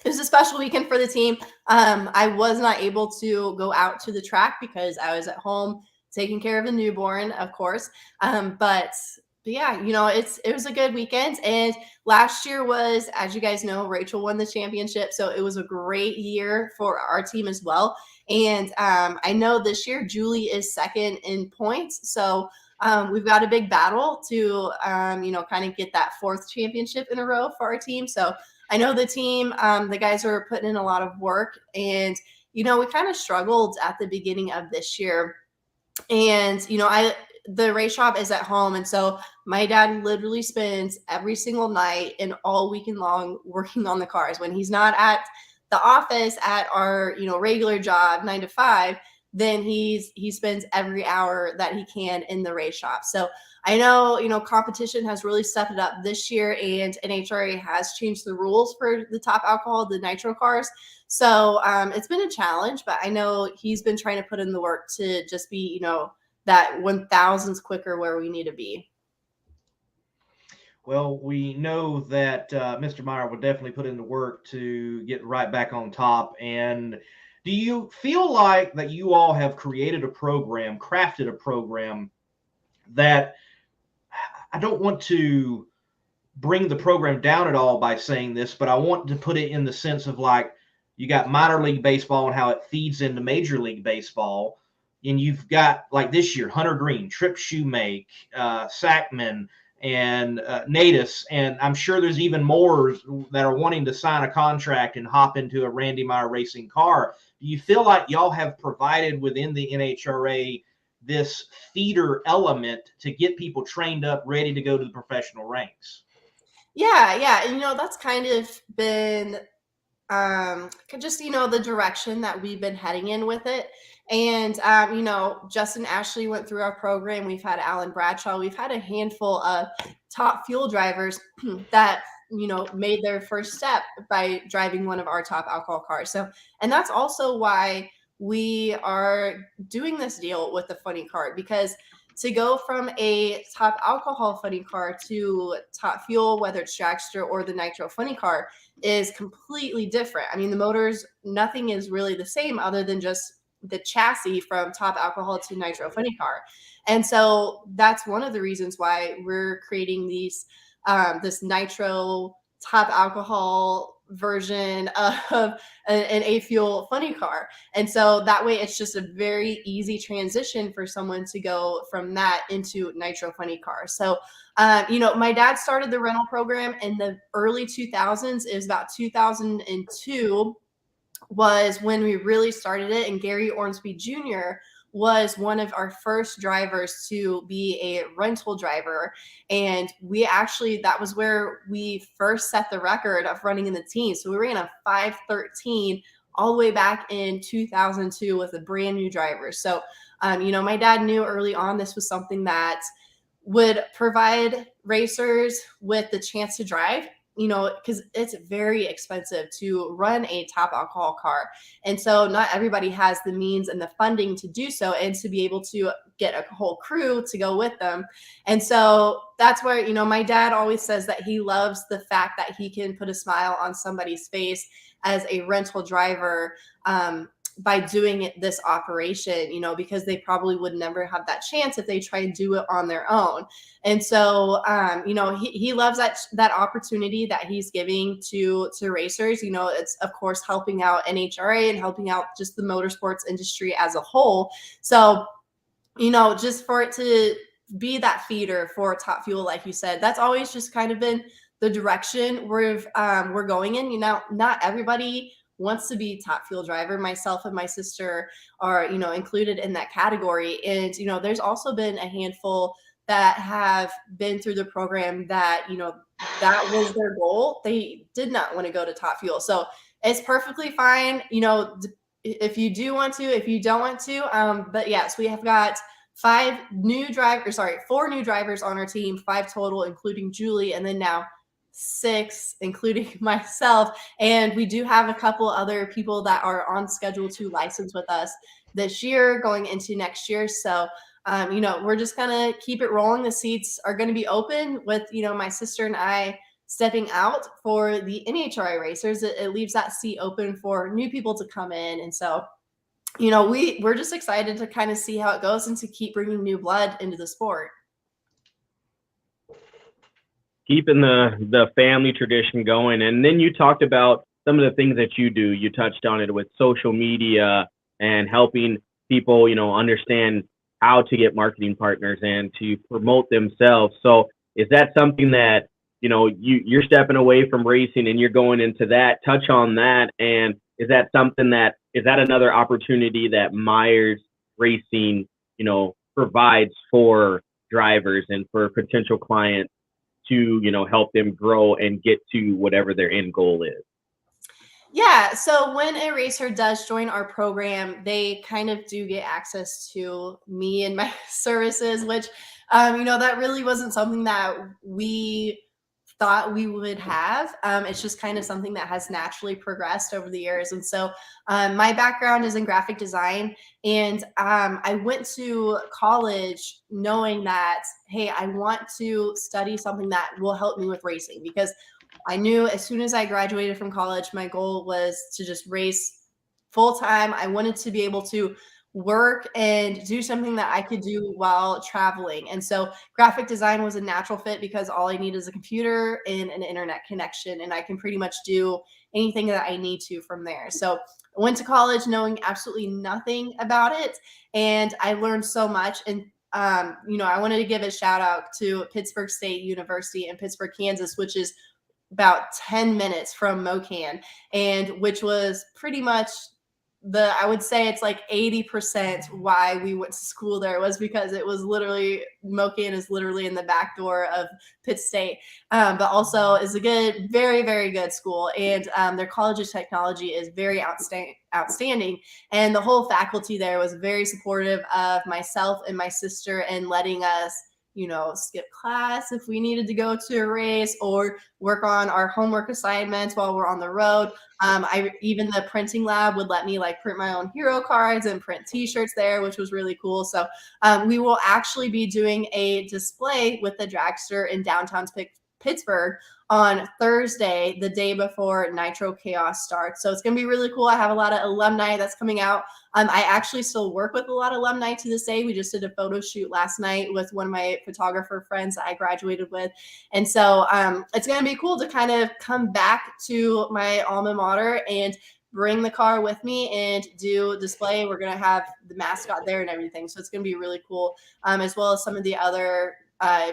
it was a special weekend for the team. I was not able to go out to the track because I was at home taking care of the newborn, of course. But yeah, it was a good weekend. And last year was, as you guys know, Rachel won the championship. So it was a great year for our team as well. And I know this year Julie is second in points. So we've got a big battle to, kind of get that 4th championship in a row for our team. So I know the team, the guys are putting in a lot of work, and, we kind of struggled at the beginning of this year. And, the race shop is at home. And so my dad literally spends every single night and all weekend long working on the cars. When he's not at the office at our, regular job, 9 to 5, then he spends every hour that he can in the race shop. So I know, competition has really stepped it up this year, and NHRA has changed the rules for the top alcohol, the nitro cars. So it's been a challenge, but I know he's been trying to put in the work to just be, that 1,000th quicker where we need to be. Well, we know that Mr. Meyer will definitely put in the work to get right back on top. And do you feel like that you all have crafted a program that, I don't want to bring the program down at all by saying this, but I want to put it in the sense of, like, you got minor league baseball and how it feeds into Major League Baseball. And you've got, like this year, Hunter Green, Trip Shoemake, Sackman, and Natus. And I'm sure there's even more that are wanting to sign a contract and hop into a Randy Meyer Racing car. Do you feel like y'all have provided within the NHRA this feeder element to get people trained up, ready to go to the professional ranks? Yeah. And, that's kind of been just, the direction that we've been heading in with it. And, Justin Ashley went through our program. We've had Alan Bradshaw. We've had a handful of top fuel drivers that, made their first step by driving one of our top alcohol cars. So, and that's also why we are doing this deal with the funny card, because to go from a top alcohol funny car to top fuel, whether it's Dragster or the nitro funny car, is completely different. I mean, the motors, nothing is really the same other than just the chassis from top alcohol to nitro funny car. And so that's one of the reasons why we're creating these this nitro top alcohol version of an A-fuel funny car. And so that way it's just a very easy transition for someone to go from that into nitro funny car. So, my dad started the rental program in the early 2000s. It was about 2002 was when we really started it. And Gary Ormsby Jr. was one of our first drivers to be a rental driver. And that was where we first set the record of running in the team. So we ran a 5:13 all the way back in 2002 with a brand new driver. So, my dad knew early on this was something that would provide racers with the chance to drive, because it's very expensive to run a top alcohol car. And so not everybody has the means and the funding to do so, and to be able to get a whole crew to go with them. And so that's where, my dad always says that he loves the fact that he can put a smile on somebody's face as a rental driver, by doing this operation, because they probably would never have that chance if they try and do it on their own. And so, he loves that opportunity that he's giving to racers. It's of course helping out NHRA and helping out just the motorsports industry as a whole. So, just for it to be that feeder for top fuel, like you said, that's always just kind of been the direction we're going in. Not everybody wants to be top fuel driver. Myself and my sister are, included in that category. And, there's also been a handful that have been through the program that, that was their goal. They did not want to go to top fuel. So it's perfectly fine. If you do want to, if you don't want to, but yes, we have got 4 new drivers on our team, 5 total, including Julie. And then now 6, including myself. And we do have a couple other people that are on schedule to license with us this year going into next year. So, we're just going to keep it rolling. The seats are going to be open with, my sister and I stepping out for the NHRA racers, it leaves that seat open for new people to come in. And so, we're just excited to kind of see how it goes and to keep bringing new blood into the sport. Keeping the family tradition going. And then you talked about some of the things that you do. You touched on it with social media and helping people, understand how to get marketing partners and to promote themselves. So is that something that, you're stepping away from racing and you're going into that? Touch on that. And is that another opportunity that Meyer's Racing, provides for drivers and for potential clients to, help them grow and get to whatever their end goal is? Yeah, so when a racer does join our program, they kind of do get access to me and my services, which, that really wasn't something that we thought we would have. It's just kind of something that has naturally progressed over the years. And so my background is in graphic design, and I went to college knowing that, hey, I want to study something that will help me with racing, because I knew as soon as I graduated from college, my goal was to just race full time. I wanted to be able to work and do something that I could do while traveling. And so graphic design was a natural fit because all I need is a computer and an internet connection, and I can pretty much do anything that I need to from there. So I went to college knowing absolutely nothing about it, and I learned so much. And I wanted to give a shout out to Pittsburgh State University in Pittsburgh, Kansas, which is about 10 minutes from Mocan, and which was pretty much I would say it's like 80% why we went to school there was because it was literally, Mocan is literally in the back door of Pitt State, but also is a good, very, very good school. And their College of Technology is very outstanding. And the whole faculty there was very supportive of myself and my sister and letting us skip class if we needed to go to a race or work on our homework assignments while we're on the road. Even the printing lab would let me print my own hero cards and print t-shirts there, which was really cool. So we will actually be doing a display with the Dragster in downtown Pittsburgh on Thursday, the day before Nitro Chaos starts. So it's going to be really cool. I have a lot of alumni that's coming out. I actually still work with a lot of alumni to this day. We just did a photo shoot last night with one of my photographer friends that I graduated with. And so it's going to be cool to kind of come back to my alma mater and bring the car with me and do a display. We're going to have the mascot there and everything. So it's going to be really cool, as well as some of the other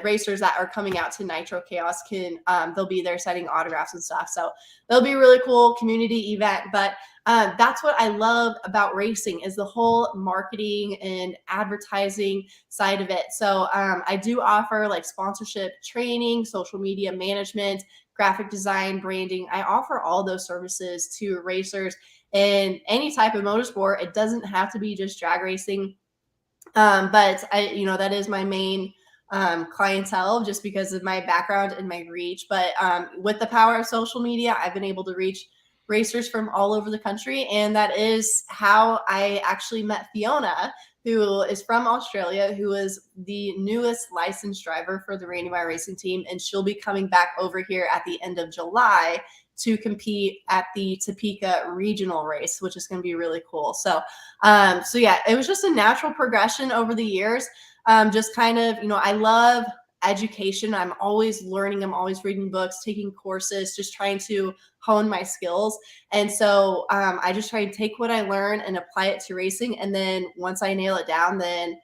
racers that are coming out to Nitro Chaos they'll be there setting autographs and stuff. So it'll be a really cool community event. But that's what I love about racing is the whole marketing and advertising side of it. So I do offer sponsorship training, social media management, graphic design, branding. I offer all those services to racers in any type of motorsport. It doesn't have to be just drag racing. But that is my main clientele just because of my background and my reach. But with the power of social media, I've been able to reach racers from all over the country. And that is how I actually met Fiona, who is from Australia, who is the newest licensed driver for the Randy Meyer Racing team. And she'll be coming back over here at the end of July to compete at the Topeka regional race, which is going to be really cool. So yeah, it was just a natural progression over the years. Just kind of, I love education. I'm always learning. I'm always reading books, taking courses, just trying to hone my skills. And so I just try to take what I learn and apply it to racing. And then once I nail it down, then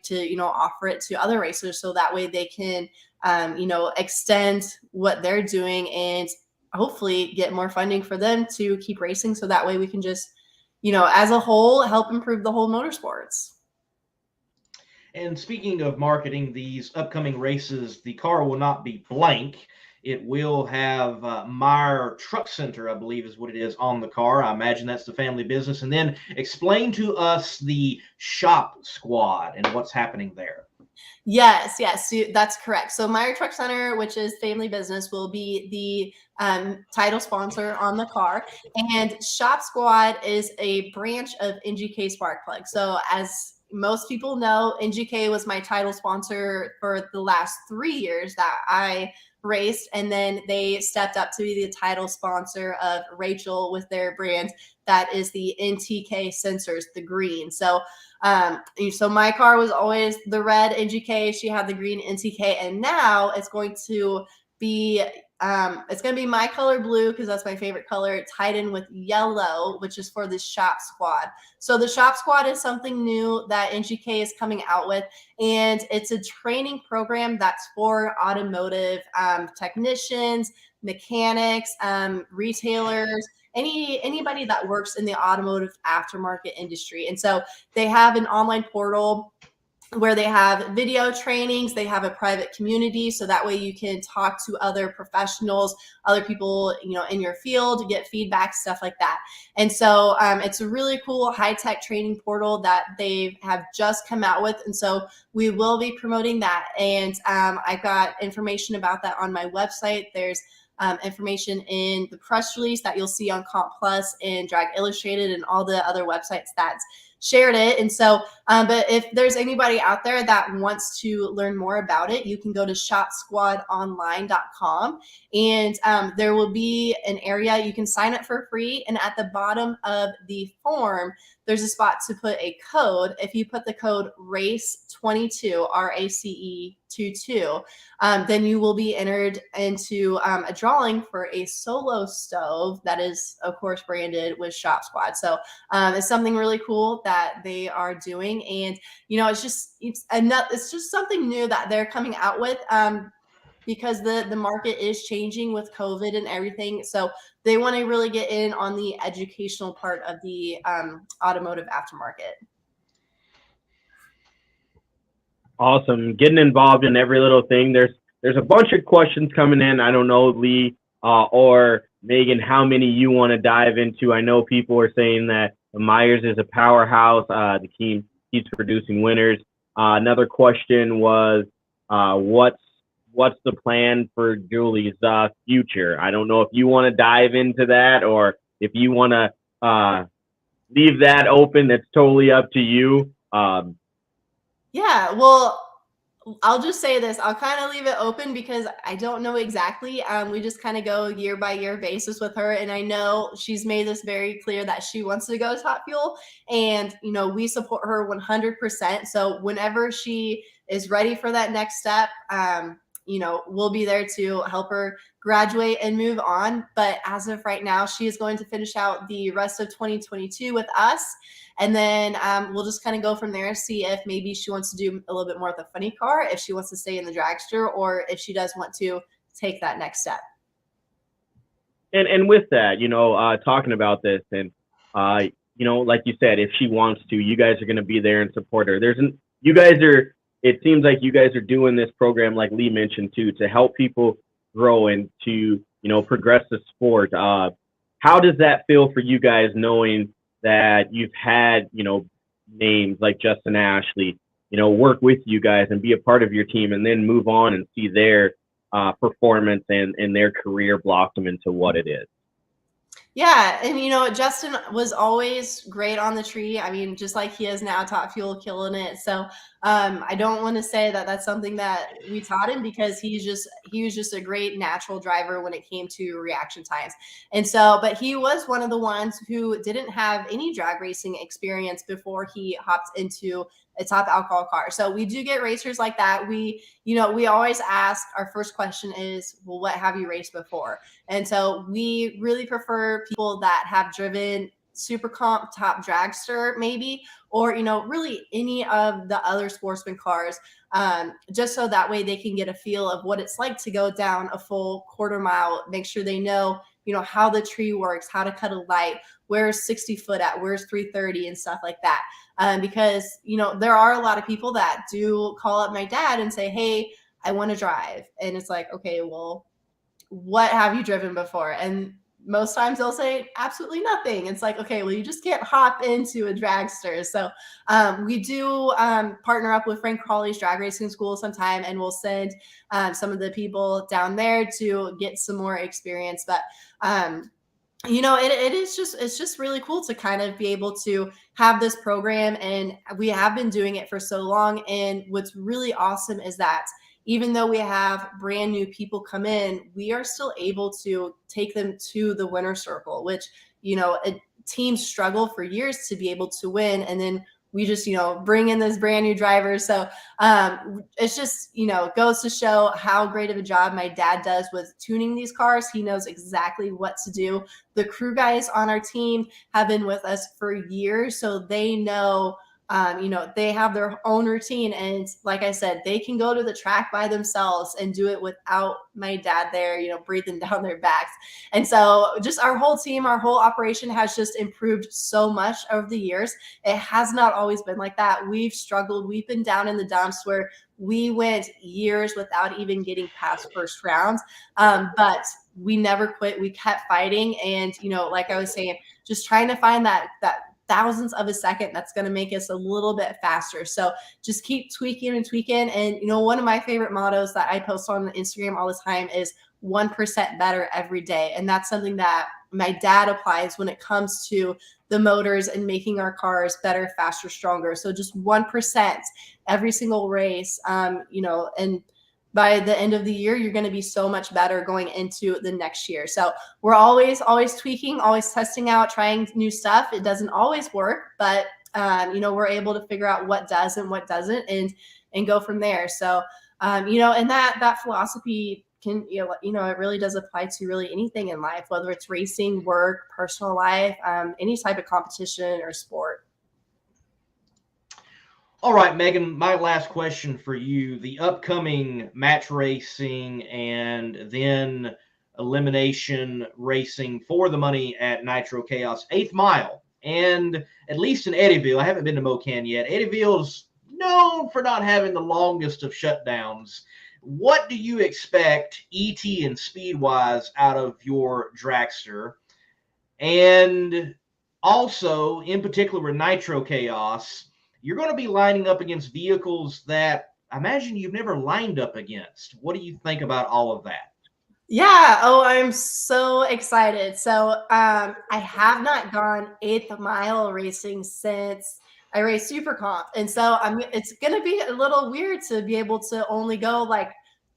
to, offer it to other racers. So that way they can, extend what they're doing and hopefully get more funding for them to keep racing. So that way we can just, as a whole, help improve the whole motorsports. And speaking of marketing, these upcoming races, the car will not be blank. It will have Meyer Truck Center, I believe is what it is, on the car. I imagine that's the family business. And then explain to us the shop squad and what's happening there. Yes, that's correct. So Meyer Truck Center, which is family business, will be the title sponsor on the car. And Shop Squad is a branch of NGK Sparkplug. So as most people know, NGK was my title sponsor for the last 3 years that I raced, and then they stepped up to be the title sponsor of Rachel with their brand that is the NTK sensors, the green. So so my car was always the red NGK. She had the green NTK, and now it's going to be my color blue because that's my favorite color, tied in with yellow, which is for the shop squad. So the shop squad is something new that NGK is coming out with, and it's a training program that's for automotive technicians, mechanics, retailers, anybody that works in the automotive aftermarket industry. And so they have an online portal where they have video trainings, they have a private community, so that way you can talk to other professionals, other people, in your field, get feedback, stuff like that. And so it's a really cool high-tech training portal that they have just come out with. And so we will be promoting that. And I've got information about that on my website. There's information in the press release that you'll see on Comp Plus and Drag Illustrated and all the other websites that shared it. And so, but if there's anybody out there that wants to learn more about it, you can go to shopsquadonline.com, and there will be an area you can sign up for free. And at the bottom of the form, there's a spot to put a code. If you put the code RACE22, RACE22, then you will be entered into a drawing for a solo stove that is, of course, branded with Shop Squad. So it's something really cool that they are doing. And, it's just something new that they're coming out with. Because the market is changing with COVID and everything. So they want to really get in on the educational part of the automotive aftermarket. Awesome. Getting involved in every little thing. There's a bunch of questions coming in. I don't know, Lee or Megan, how many you want to dive into. I know people are saying that Myers is a powerhouse. The team keeps producing winners. Another question was, what's the plan for Julie's future? I don't know if you want to dive into that or if you want to leave that open. That's totally up to you. Yeah, well, I'll just say this. I'll kind of leave it open because I don't know exactly. We just kind of go year by year basis with her. And I know she's made this very clear that she wants to go Top Fuel. And, we support her 100%. So whenever she is ready for that next step, we'll be there to help her graduate and move on. But as of right now, she is going to finish out the rest of 2022 with us. And then we'll just kind of go from there, see if maybe she wants to do a little bit more with the funny car, if she wants to stay in the dragster, or if she does want to take that next step. And with that, talking about this and, like you said, if she wants to, you guys are going to be there and support her. It seems like you guys are doing this program, like Lee mentioned too, to help people grow and to, progress the sport. How does that feel for you guys, knowing that you've had, names like Justin Ashley, work with you guys and be a part of your team and then move on and see their performance and their career blossom into what it is? Yeah, and Justin was always great on the tree. I mean, just like he is now, Top Fuel, killing it. So I don't want to say that that's something that we taught him, because he was just a great natural driver when it came to reaction times. And so, but he was one of the ones who didn't have any drag racing experience before he hopped into a top alcohol car. So we do get racers like that. We always ask, our first question is, well, what have you raced before? And so we really prefer people that have driven Super Comp, Top Dragster, maybe, or, really any of the other sportsman cars, just so that way they can get a feel of what it's like to go down a full quarter mile, make sure they know, how the tree works, how to cut a light, where's 60 foot at, where's 330 and stuff like that. Because, there are a lot of people that do call up my dad and say, hey, I want to drive. And it's like, okay, well, what have you driven before? And most times they'll say absolutely nothing. It's like, okay, well, you just can't hop into a dragster. So we do partner up with Frank Crawley's drag racing school sometime, and we'll send some of the people down there to get some more experience. But it's just really cool to kind of be able to have this program, and we have been doing it for so long. And what's really awesome is that, even though we have brand new people come in, we are still able to take them to the winner's circle, which, teams struggle for years to be able to win. And then we just, bring in this brand new driver. So it's just, goes to show how great of a job my dad does with tuning these cars. He knows exactly what to do. The crew guys on our team have been with us for years, so they know, they have their own routine. And like I said, they can go to the track by themselves and do it without my dad there, breathing down their backs. And so just our whole team, our whole operation has just improved so much over the years. It has not always been like that. We've struggled. We've been down in the dumps where we went years without even getting past first rounds. But we never quit. We kept fighting. And, like I was saying, just trying to find that thousandths of a second that's going to make us a little bit faster. So just keep tweaking and tweaking. And, one of my favorite mottos that I post on Instagram all the time is 1% better every day. And that's something that my dad applies when it comes to the motors and making our cars better, faster, stronger. So just 1% every single race, and by the end of the year, you're going to be so much better going into the next year. So we're always tweaking, always testing out, trying new stuff. It doesn't always work, but we're able to figure out what does and what doesn't, and go from there. So and that philosophy can, it really does apply to really anything in life, whether it's racing, work, personal life, any type of competition or sport. All right, Megan, my last question for you. The upcoming match racing and then elimination racing for the money at Nitro Chaos 8th Mile, and at least in Eddyville. I haven't been to Mocan yet. Eddyville's known for not having the longest of shutdowns. What do you expect ET and speed-wise out of your Dragster? And also, in particular with Nitro Chaos, you're going to be lining up against vehicles that I imagine you've never lined up against. What do you think about all of that? Yeah. Oh, I'm so excited. So I have not gone 8th Mile racing since I raced Super Comp. And so it's going to be a little weird to be able to only go like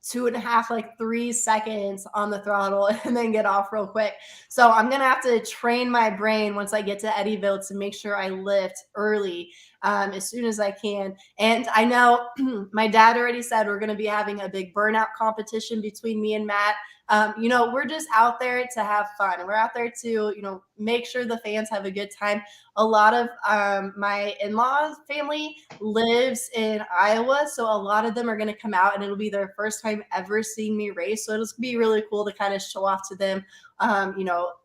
2.5, 3 seconds on the throttle and then get off real quick. So I'm going to have to train my brain once I get to Eddyville to make sure I lift early as soon as I can. And I know my dad already said we're going to be having a big burnout competition between me and Matt. We're just out there to have fun. We're out there to, make sure the fans have a good time. A lot of my in-laws family lives in Iowa, so a lot of them are going to come out, and it'll be their first time ever seeing me race. So it'll be really cool to kind of show off to them,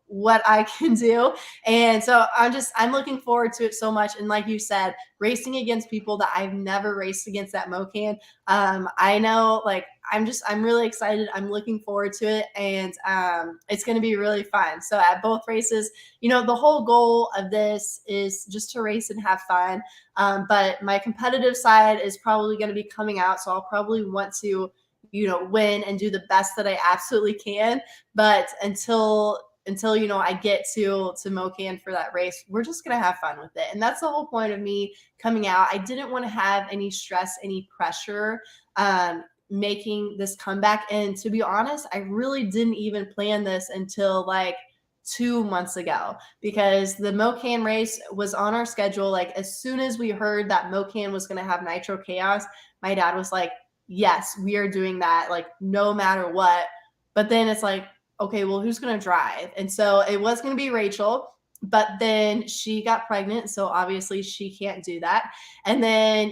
what I can do. And so I'm looking forward to it so much. And like you said, racing against people that I've never raced against at Mocan. I know, I'm really excited. I'm looking forward to it. And it's going to be really fun. So at both races, the whole goal of this is just to race and have fun. But my competitive side is probably going to be coming out. So I'll probably want to, win and do the best that I absolutely can. But until I get to Mocan for that race, we're just going to have fun with it. And that's the whole point of me coming out. I didn't want to have any stress, any pressure, making this comeback. And to be honest, I really didn't even plan this until 2 months ago, because the Mocan race was on our schedule. As soon as we heard that Mocan was going to have Nitro Chaos, my dad was like, yes, we are doing that, no matter what. But then it's okay, well, who's going to drive? And so it was going to be Rachel, but then she got pregnant. So obviously she can't do that. And then,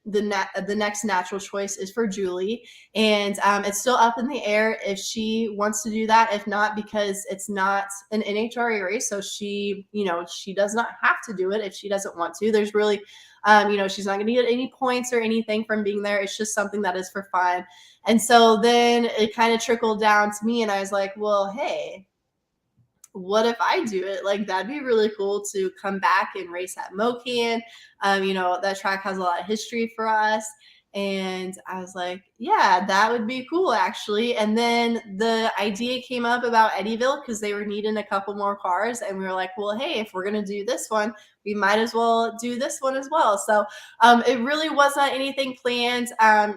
the next natural choice is for Julie. And it's still up in the air if she wants to do that. If not, because it's not an NHRA race. So she does not have to do it if she doesn't want to. There's really, she's not going to get any points or anything from being there. It's just something that is for fun. And so then it kind of trickled down to me, and I was like, well, hey, what if I do it? That'd be really cool to come back and race at Mocan. That track has a lot of history for us. And I was like, yeah, that would be cool, actually. And then the idea came up about Eddyville because they were needing a couple more cars. And we were like, well, hey, if we're going to do this one, we might as well do this one as well. So it really was not anything planned,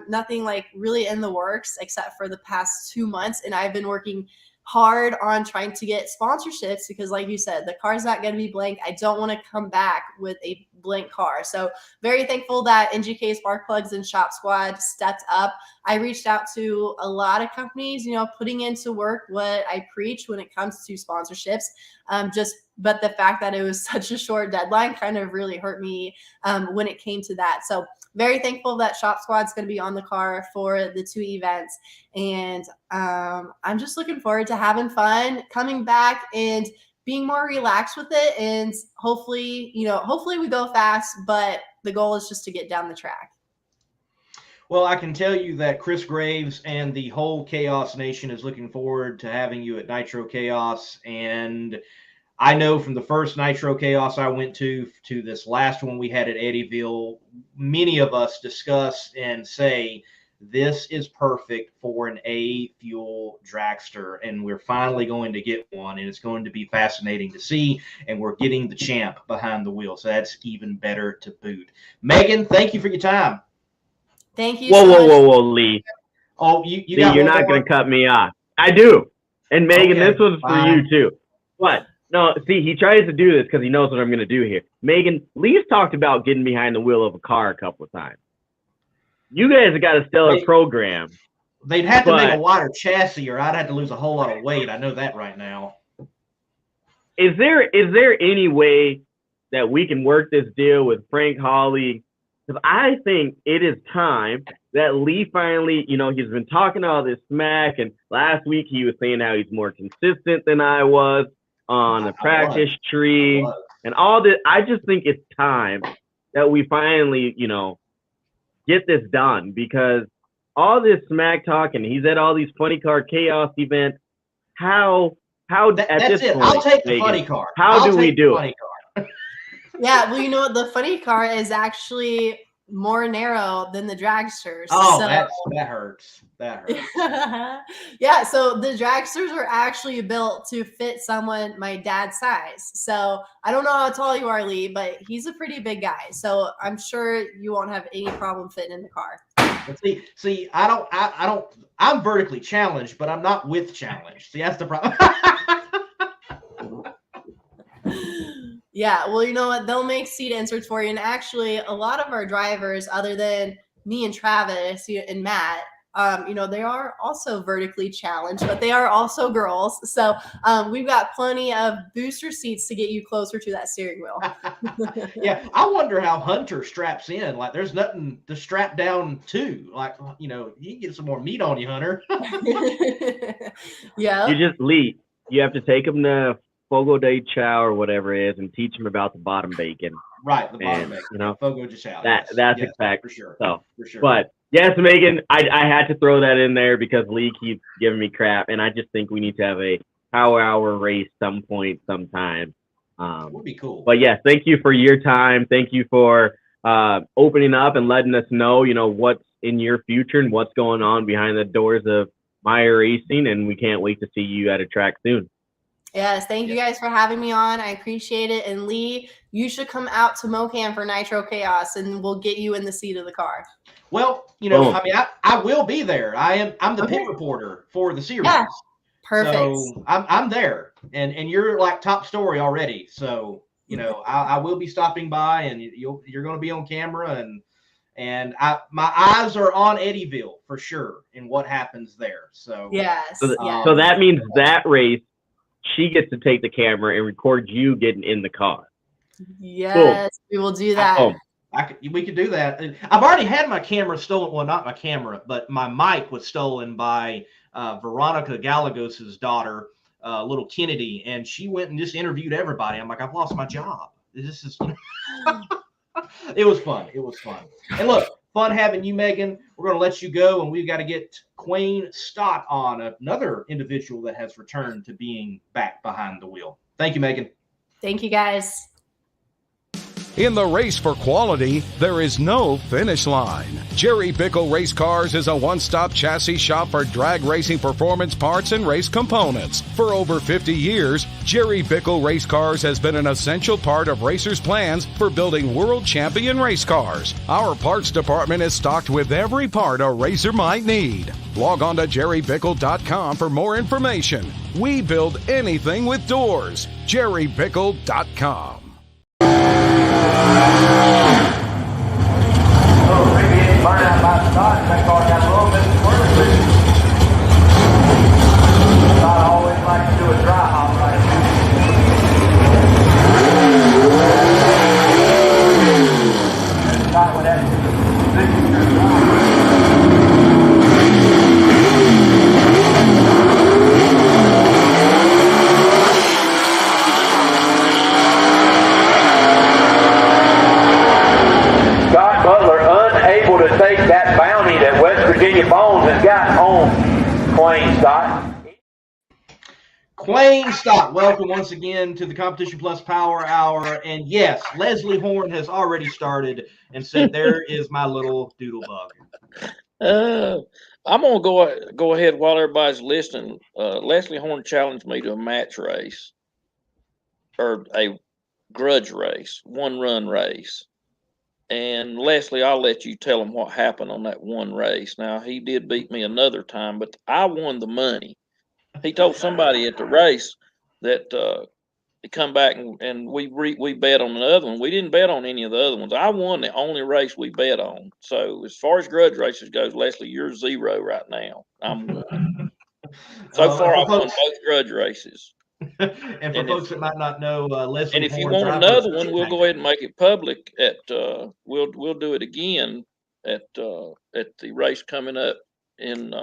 nothing like really in the works except for the past 2 months. And I've been working hard on trying to get sponsorships because, like you said, the car's not going to be blank. I don't want to come back with a blank car. So very thankful that NGK Spark Plugs and Shop Squad stepped up. I reached out to a lot of companies, putting into work what I preach when it comes to sponsorships. But the fact that it was such a short deadline kind of really hurt me when it came to that. So very thankful that Shop Squad's going to be on the car for the 2 events. And I'm just looking forward to having fun, coming back and being more relaxed with it. And hopefully we go fast, but the goal is just to get down the track. Well, I can tell you that Chris Graves and the whole Chaos Nation is looking forward to having you at Nitro Chaos. And I know from the first Nitro Chaos I went to this last one we had at Eddyville, many of us discuss and say, this is perfect for an A fuel dragster, and we're finally going to get one, and it's going to be fascinating to see, and we're getting the champ behind the wheel, so that's even better to boot. Megan, thank you for your time. Thank you. Whoa, Lee. Oh, you're not going to cut me off. I do. And Megan, okay, this was for you too. What? No, see, he tries to do this because he knows what I'm going to do here. Megan, Lee's talked about getting behind the wheel of a car a couple of times. You guys have got a stellar program. They'd have to make a wider chassis, or I'd have to lose a whole lot of weight. I know that right now. Is there any way that we can work this deal with Frank Hawley? Because I think it is time that Lee finally, he's been talking all this smack, and last week he was saying how he's more consistent than I was on the practice tree and all this. I just think it's time that we finally, get this done, because all this smack talk, and he's at all these funny car chaos events. How at this point, I'll take the funny car. How do we do it? Yeah, well, what? The funny car is actually more narrow than the dragsters. Oh, so that hurts. That hurts. Yeah, so the dragsters are actually built to fit someone my dad's size. So I don't know how tall you are, Lee, but he's a pretty big guy. So I'm sure you won't have any problem fitting in the car. See, I'm vertically challenged, but I'm not with challenge. See, that's the problem. Yeah, well, you know what? They'll make seat inserts for you. And actually, a lot of our drivers, other than me and Travis and Matt, they are also vertically challenged, but they are also girls. So we've got plenty of booster seats to get you closer to that steering wheel. Yeah, I wonder how Hunter straps in. Like, there's nothing to strap down to. Like, you can get some more meat on you, Hunter. Yeah. Lee, you have to take him to Fogo de Chao or whatever it is and teach him about the bottom bacon. Right, the bottom bacon. Fogo de Chao. That's exact. For sure. So, for sure. But yes, Megan, I had to throw that in there because Lee keeps giving me crap, and I just think we need to have a power hour race some point, sometime. Would be cool. But yes, thank you for your time. Thank you for opening up and letting us know, what's in your future and what's going on behind the doors of Meyer Racing, and we can't wait to see you at a track soon. Yes, thank you guys for having me on. I appreciate it. And Lee, you should come out to Mocam for Nitro Chaos, and we'll get you in the seat of the car. Well, I will be there. I'm the pit reporter for the series. Yeah, perfect. So I'm there, and you're like top story already. So I will be stopping by, and you're going to be on camera, and my eyes are on Eddyville for sure and what happens there. So yes. So that means that race, she gets to take the camera and record you getting in the car. Yes, cool. We will do that. We could do that. I've already had my camera stolen. Well, not my camera, but my mic was stolen by Veronica Gallegos's daughter, little Kennedy, and she went and just interviewed everybody. I'm like, I've lost my job. This is. It was fun. It was fun. And look, fun having you, Megan. We're going to let you go, and we've got to get Quain Stott on, another individual that has returned to being back behind the wheel. Thank you, Megan. Thank you, guys. In the race for quality, there is no finish line. Jerry Bickle Race Cars is a one-stop chassis shop for drag racing performance parts and race components. For over 50 years, Jerry Bickle Race Cars has been an essential part of racers' plans for building world champion race cars. Our parts department is stocked with every part a racer might need. Log on to jerrybickle.com for more information. We build anything with doors. jerrybickle.com. Maybe it's burned out by Stott. That car got a little bit worse. Stott always likes to do a dry hop right now. Stott with that signature dry. Take that bounty that West Virginia Bones has got on Quain, Stott. Quain, Stott, welcome once again to the Competition Plus Power Hour. And yes, Leslie Horn has already started and said, there is my little doodle bug. I'm going to go ahead while everybody's listening. Leslie Horn challenged me to a match race or a grudge race, one-run race. And Leslie, I'll let you tell him what happened on that one race. Now, he did beat me another time, but I won the money. He told somebody at the race that he come back and we bet on the other one. We didn't bet on any of the other ones. I won the only race we bet on. So as far as grudge races goes, Leslie, you're 0 right now. I'm 1. So far, I've won both grudge races. And for folks that might not know, Leslie, and if you want another one, we'll go ahead and make it public at we'll do it again at the race coming up in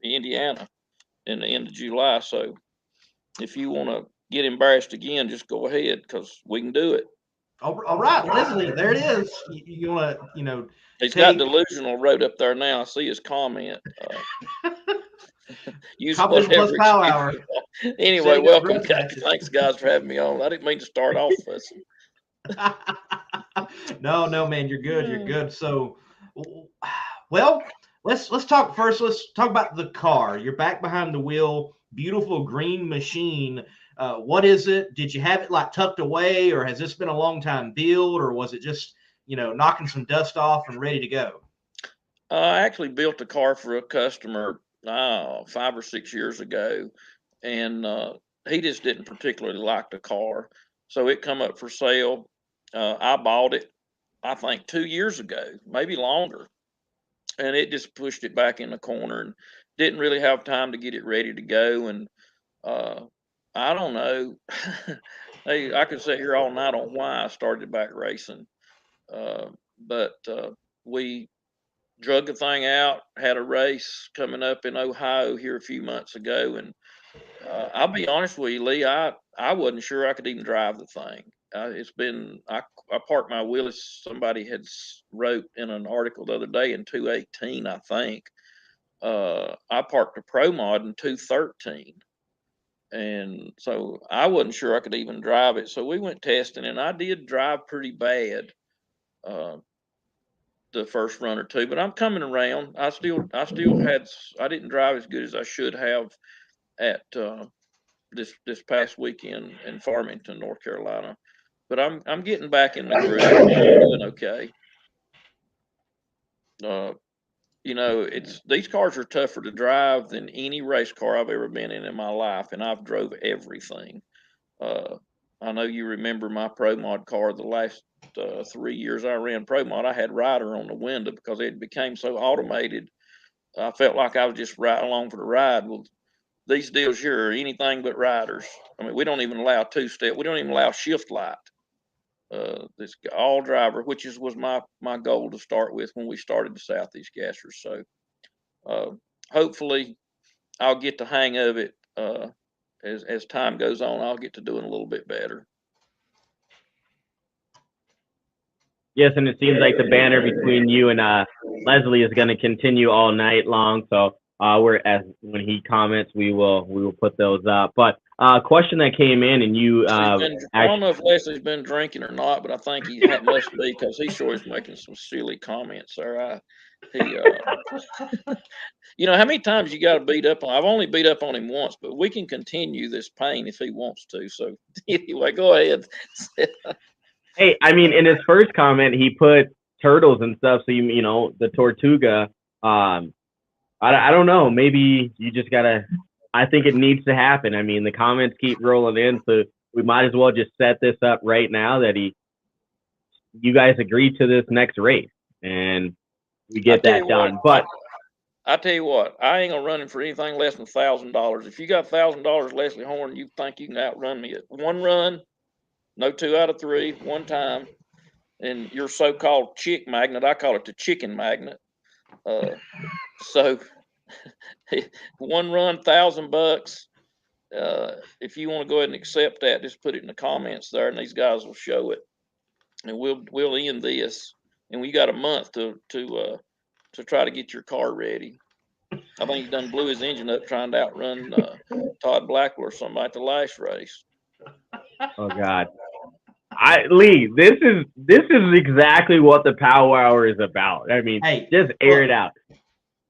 Indiana in the end of July. So if you want to get embarrassed again, just go ahead because we can do it. All right, Leslie, there it is. You want to, he's got delusional wrote up there now. I see his comment. Use whatever Power Hour. Anyway, welcome, Captain. Thanks, guys, for having me on. I didn't mean to start off fussing. No, man, you're good. You're good. So, well, let's talk first. Let's talk about the car. You're back behind the wheel. Beautiful green machine. What is it? Did you have it like tucked away, or has this been a long time build, or was it just knocking some dust off and ready to go? I actually built a car for a customer 5 or 6 years ago, and he just didn't particularly like the car, so it come up for sale. I bought it, I think 2 years ago, maybe longer, and it just pushed it back in the corner and didn't really have time to get it ready to go. And I don't know. Hey, I could sit here all night on why I started back racing, but we drug the thing out, had a race coming up in Ohio here a few months ago, and I'll be honest with you, Lee, I wasn't sure I could even drive the thing. It's been, I parked my wheel, as somebody had wrote in an article the other day, in 218, I think. I parked a Pro Mod in 213. And so I wasn't sure I could even drive it. So we went testing, and I did drive pretty bad the first run or two, but I'm coming around. I didn't drive as good as I should have at this past weekend in Farmington, North Carolina. But I'm getting back in the groove. I'm doing okay. These cars are tougher to drive than any race car I've ever been in my life, and I've drove everything. I know you remember my Pro Mod car. The last 3 years I ran Pro Mod, I had rider on the window because it became so automated. I felt like I was just right along for the ride. Well, these deals here are anything but riders. I mean, we don't even allow two-step. We don't even allow shift light. This all driver, which was my goal to start with when we started the Southeast Gassers. So hopefully I'll get the hang of it. As time goes on, I'll get to doing a little bit better. Yes, and it seems like the banner between you and Leslie is going to continue all night long. So whereas when he comments, we will put those up. But question that came in, and you I don't know if Leslie's been drinking or not, but I think he must be, because he sure is making some silly comments there. You know, how many times you got to beat up on? I've only beat up on him once, but we can continue this pain if he wants to. So anyway, go ahead. Hey, I mean, in his first comment, he put turtles and stuff. So you know, the Tortuga. I don't know. Maybe you just gotta. I think it needs to happen. I mean, the comments keep rolling in, so we might as well just set this up right now that you guys agree to this next race, and we get that done. But I tell you what, I ain't gonna run him for anything less than $1,000. If you got $1,000, Leslie Horn, you think you can outrun me at one run, no 2 out of 3, one time, and your so-called chick magnet, I call it the chicken magnet. So one run, $1,000. If you want to go ahead and accept that, just put it in the comments there, and these guys will show it, and we'll end this. And we got a month to try to get your car ready. I think he done blew his engine up trying to outrun Todd Blackwell or somebody at the last race. Oh God, Lee, this is exactly what the Power Hour is about. I mean, hey, just air it out.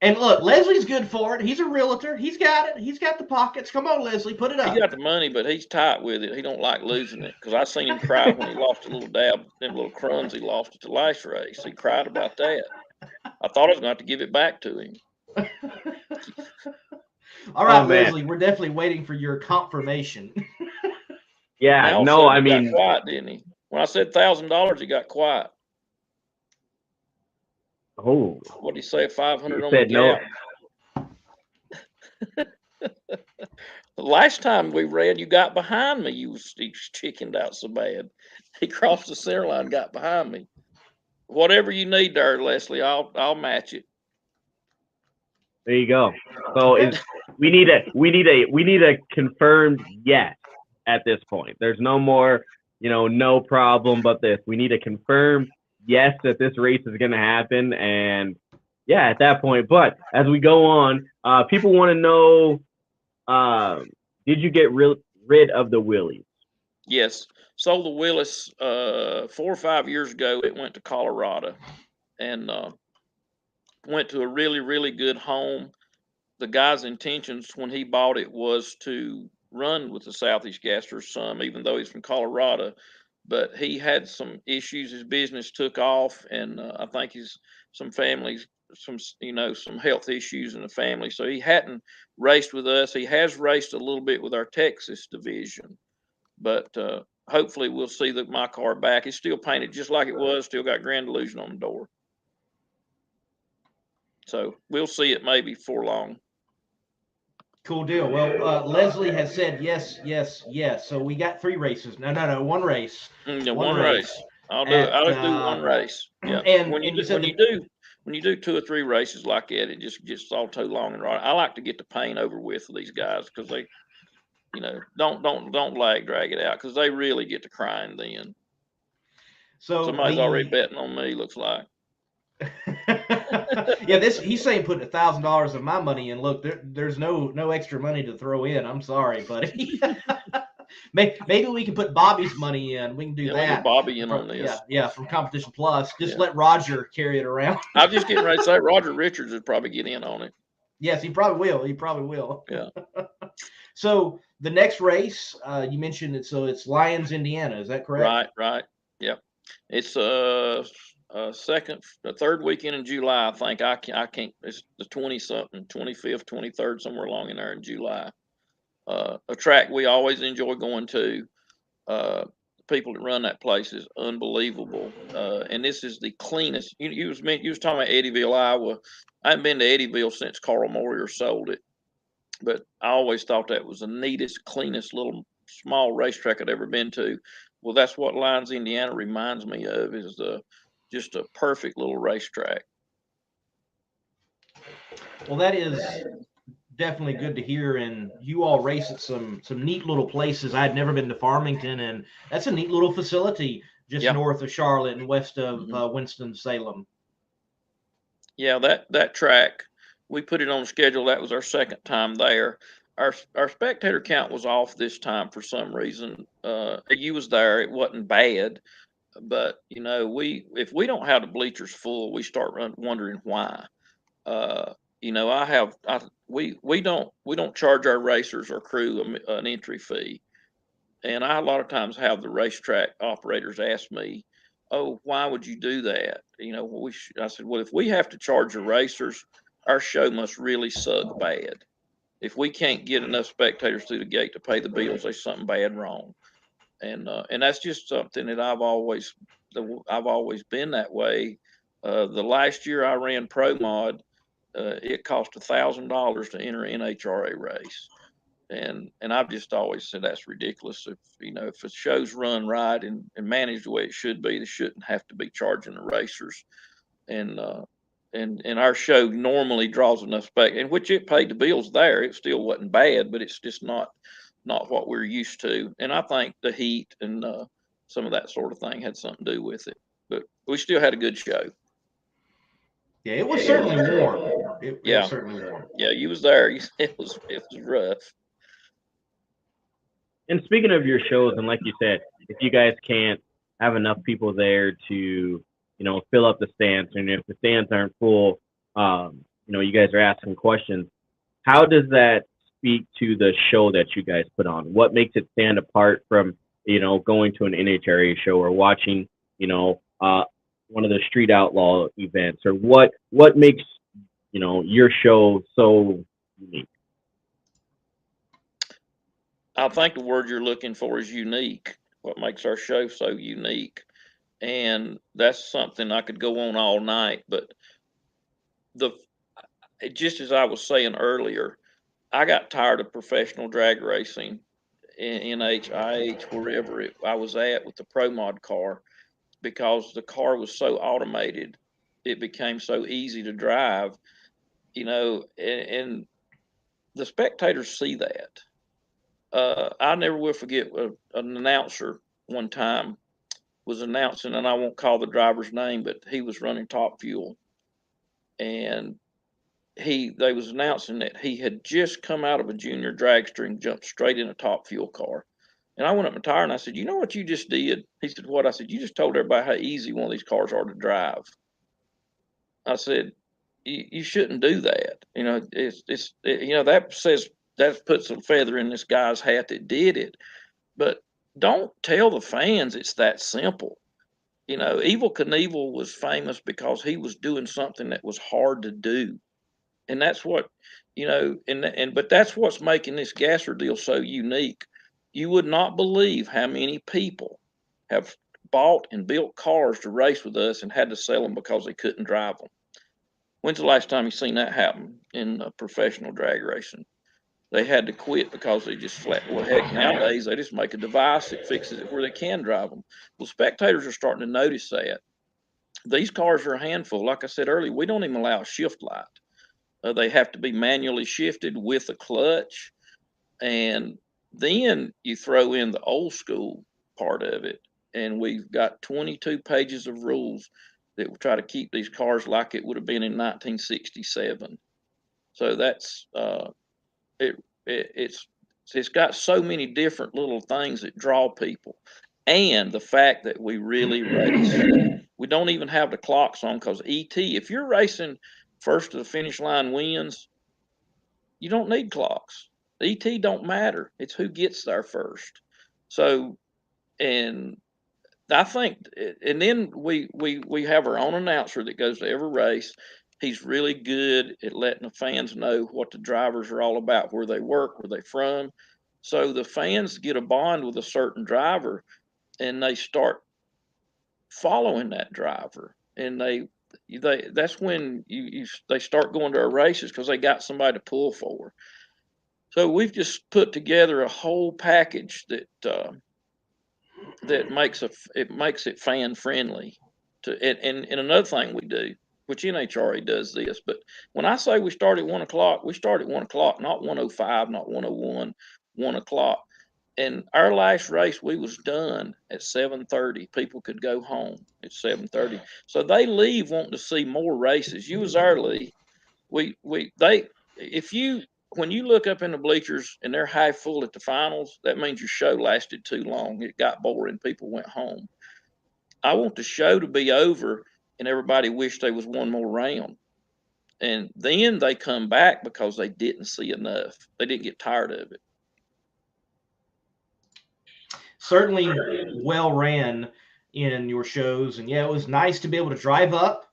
And look, Leslie's good for it. He's a realtor. He's got it. He's got the pockets. Come on, Leslie, put it up. He got the money, but he's tight with it. He don't like losing it, because I seen him cry when he lost a little dab, them little crumbs he lost at the last race. He cried about that. I thought I was going to have to give it back to him. All right, Leslie, we're definitely waiting for your confirmation. Yeah, no, I mean, got quiet, didn't he? When I said $1,000, he got quiet. Oh, what did he say? 500 on said the no. gap. The last time we read, you got behind me. He chickened out so bad. He crossed the center line, got behind me. Whatever you need there, Leslie, I'll match it. There you go. So we need a confirmed yes at this point. There's no more, no problem but this. We need a confirmed yes that this race is going to happen, and yeah, at that point. But as we go on, people want to know, did you get rid of the Willys? Yes, sold the Willis 4 or 5 years ago. It went to Colorado, and went to a really, really good home. The guy's intentions when he bought it was to run with the Southeast Gasters some, even though he's from Colorado. But he had some issues. His business took off, and I think some health issues in the family. So he hadn't raced with us. He has raced a little bit with our Texas division, but hopefully we'll see my car back. It's still painted just like it was. Still got Grand Illusion on the door. So we'll see it maybe for long. Cool deal. Well, Leslie has said yes, yes, yes. So we got 3 races. No, one race. One race. I'll do one race. Yeah. And when you do 2 or 3 races like that, it just gets all too long and right. I like to get the pain over with these guys, because they, don't drag it out, because they really get to crying then. So somebody's already betting on me, looks like. Yeah, he's saying putting $1,000 of my money in. Look, there's no extra money to throw in. I'm sorry, buddy. Maybe we can put Bobby's money in. We can do that. Bobby in on this. Yeah, from Competition Plus. Just let Roger carry it around. I'm just getting ready to say Roger Richards would probably get in on it. Yes, he probably will. Yeah. So the next race, you mentioned it. So it's Lyons, Indiana. Is that correct? Right. Yep. It's third weekend in July. I think I can't. It's the 20-something, 25th, 23rd, somewhere along in there in July. A track we always enjoy going to. People that run that place is unbelievable, and this is the cleanest. You was talking about Eddyville, Iowa. I haven't been to Eddyville since Carl Moyer sold it, but I always thought that was the neatest, cleanest little small racetrack I'd ever been to. Well, that's what Lyons, Indiana reminds me of, is just a perfect little racetrack. Well, that is definitely good to hear. And you all race at some neat little places. I'd never been to Farmington, and that's a neat little facility just north of Charlotte and west of Winston-Salem. Yeah, that track we put it on the schedule. That was our second time there. Our spectator count was off this time for some reason. You was there. It wasn't bad, but if we don't have the bleachers full, we start wondering why. We don't charge our racers or crew an entry fee, and I a lot of times have the racetrack operators ask me, "Oh, why would you do that?" I said, "Well, if we have to charge the racers, our show must really suck bad. If we can't get enough spectators through the gate to pay the bills, there's something bad wrong." And that's just something that I've always been that way. The last year I ran Pro Mod, it cost $1,000 to enter an NHRA race, and I've just always said that's ridiculous. If a show's run right and managed the way it should be, they shouldn't have to be charging the racers. And our show normally draws enough spec, in which it paid the bills there. It still wasn't bad, but it's just not what we're used to. And I think the heat and some of that sort of thing had something to do with it. But we still had a good show. Yeah, it was certainly warm. It Yeah. was certainly warm. Yeah, you was there. It was rough. And speaking of your shows, and like you said, if you guys can't have enough people there to, fill up the stands, and if the stands aren't full, you guys are asking questions. How does that speak to the show that you guys put on? What makes it stand apart from, going to an NHRA show or watching, one of the Street Outlaw events, or what makes, your show so unique? I think the word you're looking for is unique. What makes our show so unique? And that's something I could go on all night. But just as I was saying earlier, I got tired of professional drag racing, NH, IH, wherever I was at with the Pro Mod car, because the car was so automated. It became so easy to drive, and the spectators see that. I never will forget an announcer one time was announcing, and I won't call the driver's name, but he was running Top Fuel, and they was announcing that he had just come out of a junior dragster and jumped straight in a Top Fuel car. And I went up my tire and I said, "You know what you just did?" He said, "What?" I said, "You just told everybody how easy one of these cars are to drive." I said, "You shouldn't do that. That puts a feather in this guy's hat that did it. But don't tell the fans it's that simple." Evil Knievel was famous because he was doing something that was hard to do. And that's what, but that's what's making this gasser deal so unique. You would not believe how many people have bought and built cars to race with us and had to sell them because they couldn't drive them. When's the last time you seen that happen in professional drag racing? They had to quit because they just flat. Well, heck, nowadays they just make a device that fixes it where they can drive them. Well, spectators are starting to notice that. These cars are a handful. Like I said earlier, we don't even allow a shift light. They have to be manually shifted with a clutch. And then you throw in the old school part of it. And we've got 22 pages of rules that will try to keep these cars like it would have been in 1967. So that's it's got so many different little things that draw people, and the fact that we really race. We don't even have the clocks on because if you're racing first to the finish line wins, you don't need clocks. ET don't matter. It's who gets there first. So, and I think, and then we have our own announcer that goes to every race. He's really good at letting the fans know what the drivers are all about, where they work, where they're from. So the fans get a bond with a certain driver, and they start following that driver, and that's when they start going to our races because they got somebody to pull for. So we've just put together a whole package that makes it fan friendly. And another thing we do, which NHRA does this, but when I say we start at 1 o'clock, we start at 1 o'clock, not 1:05, not 1:01, 1 o'clock. And our last race, we was done at 7:30. People could go home at 7:30. So they leave wanting to see more races. You was early. When you look up in the bleachers and they're half full at the finals, that means your show lasted too long. It got boring. People went home. I want the show to be over and everybody wished there was one more round. And then they come back because they didn't see enough. They didn't get tired of it. Certainly well ran in your shows. And yeah, it was nice to be able to drive up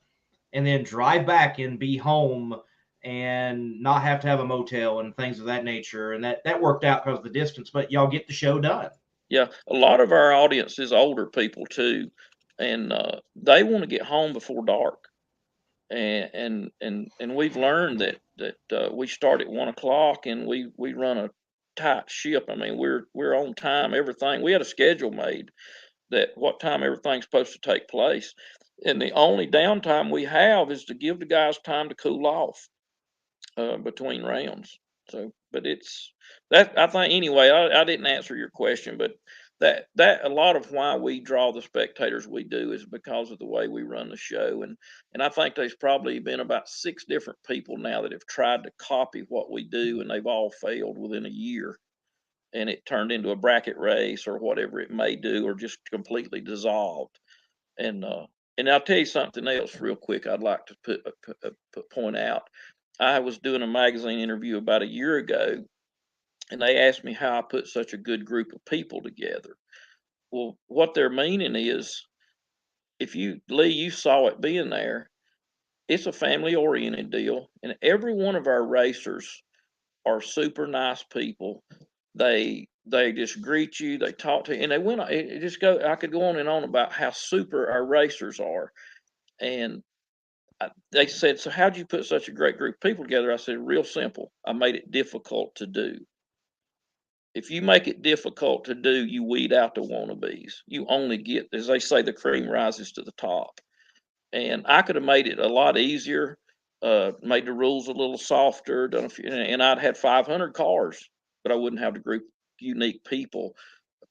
and then drive back and be home and not have to have a motel and things of that nature. And that worked out because of the distance, but y'all get the show done. Yeah, a lot of our audience is older people too, and they want to get home before dark. And we've learned that we start at 1 o'clock and we run a tight ship. I mean, we're on time. Everything, we had a schedule made that what time everything's supposed to take place, and the only downtime we have is to give the guys time to cool off between rounds. So, but it's that, I think anyway. I didn't answer your question, but that a lot of why we draw the spectators we do is because of the way we run the show, and I think there's probably been about 6 different people now that have tried to copy what we do, and they've all failed within a year, and it turned into a bracket race or whatever it may do, or just completely dissolved. And I'll tell you something else real quick. I'd like to point out. I was doing a magazine interview about a year ago, and they asked me how I put such a good group of people together. Well, what they're meaning is, if you, Lee, you saw it being there, it's a family oriented deal, and every one of our racers are super nice people. They just greet you, they talk to you, and they went. It just go. I could go on and on about how super our racers are, and they said, "So how'd you put such a great group of people together?" I said, "Real simple. I made it difficult to do. If you make it difficult to do, you weed out the wannabes. You only get, as they say, the cream rises to the top. And I could have made it a lot easier, made the rules a little softer, done a few, and I'd had 500 cars, but I wouldn't have the group of unique people,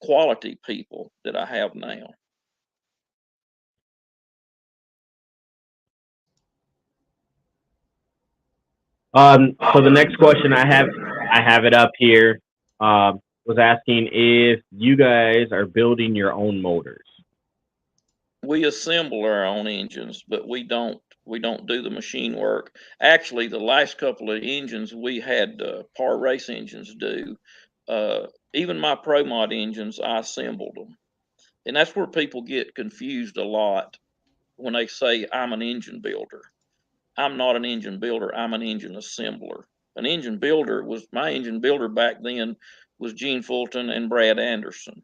quality people that I have now." So the next question I have it up here. Was asking if you guys are building your own motors. We assemble our own engines, but we don't do the machine work. Actually, the last couple of engines we had par race engines do. Even my Pro Mod engines, I assembled them, and that's where people get confused a lot when they say I'm an engine builder. I'm not an engine builder. I'm an engine assembler. An engine builder was my engine builder back then was Gene Fulton and Brad Anderson.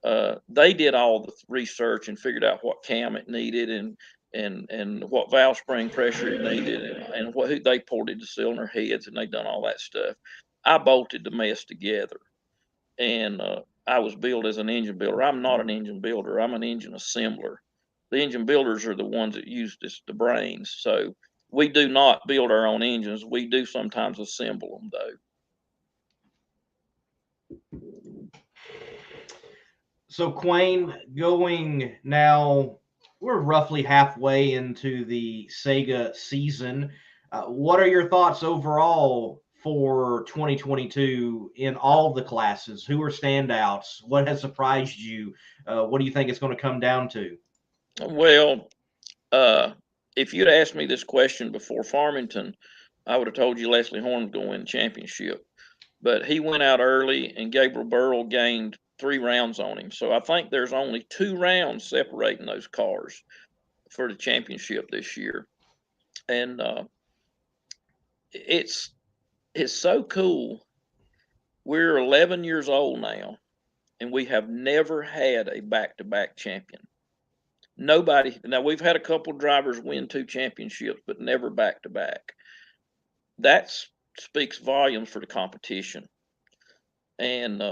They did all the research and figured out what cam it needed and what valve spring pressure it needed and what who they ported the cylinder heads, and they done all that stuff. I bolted the mess together, and I was billed as an engine builder. I'm not an engine builder. I'm an engine assembler. The engine builders are the ones that use the brains. So we do not build our own engines. We do sometimes assemble them, though. So, Quain, going now, we're roughly halfway into the SEGA season. What are your thoughts overall for 2022 in all the classes? Who are standouts? What has surprised you? What do you think it's going to come down to? Well, if you'd asked me this question before Farmington, I would have told you Leslie Horn was going to win the championship. But he went out early, and Gabriel Burrell gained 3 rounds on him. So I think there's only 2 rounds separating those cars for the championship this year. And it's so cool. We're 11 years old now, and we have never had a back-to-back champion. Nobody. Now, we've had a couple drivers win 2 championships, but never back-to-back. That speaks volumes for the competition. And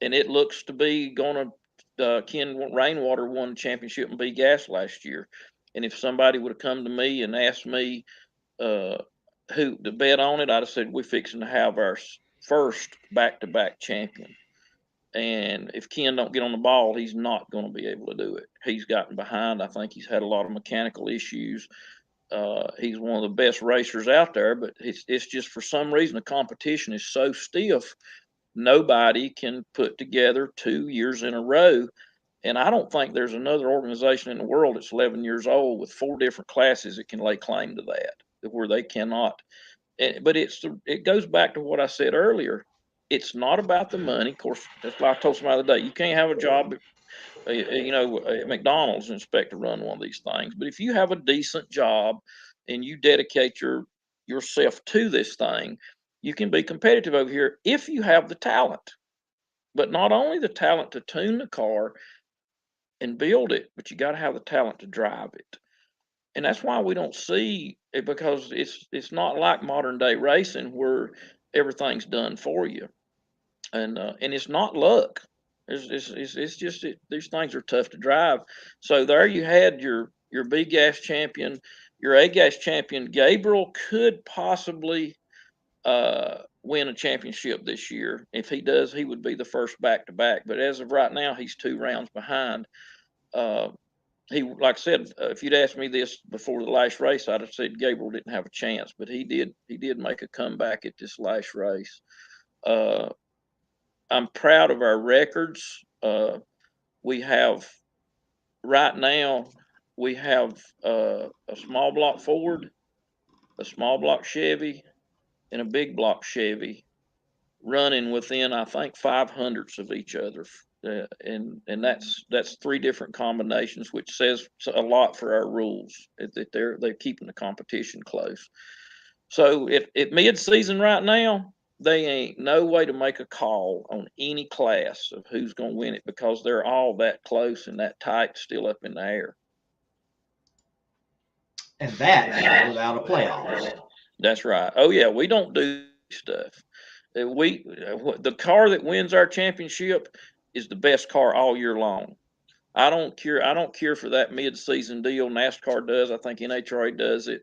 it looks to be going to Ken Rainwater won the championship in B gas last year. And if somebody would have come to me and asked me who to bet on it, I'd have said we're fixing to have our first back-to-back champion. And if Ken don't get on the ball, he's not going to be able to do it. He's gotten behind. I think he's had a lot of mechanical issues. He's one of the best racers out there, but it's just for some reason the competition is so stiff. Nobody can put together 2 years in a row. And I don't think there's another organization in the world that's 11 years old with 4 different classes that can lay claim to that, where they cannot. But it goes back to what I said earlier. It's not about the money. Of course, that's like I told somebody the other day. You can't have a job at McDonald's and expect to run one of these things. But if you have a decent job and you dedicate yourself to this thing, you can be competitive over here if you have the talent. But not only the talent to tune the car and build it, but you got to have the talent to drive it. And that's why we don't see it, because it's not like modern day racing where everything's done for you, and it's not luck. It's just these things are tough to drive. So there you had your B gas champion, your A gas champion. Gabriel could possibly win a championship this year. If he does, he would be the first back to back. But as of right now, he's 2 rounds behind. He, like I said, if you'd asked me this before the last race, I'd have said Gabriel didn't have a chance, but he did make a comeback at this last race. I'm proud of our records. We have right now, we have a small block Ford, a small block Chevy, and a big block Chevy running within, I think, 500ths of each other. And that's 3 different combinations, which says a lot for our rules, that they're keeping the competition close. So at mid-season right now, they ain't no way to make a call on any class of who's going to win it, because they're all that close and that tight, still up in the air. And that's without a playoffs. That's right. Oh yeah, we don't do stuff. The car that wins our championship is the best car all year long. I don't care for that mid-season deal. NASCAR does. I think NHRA does it.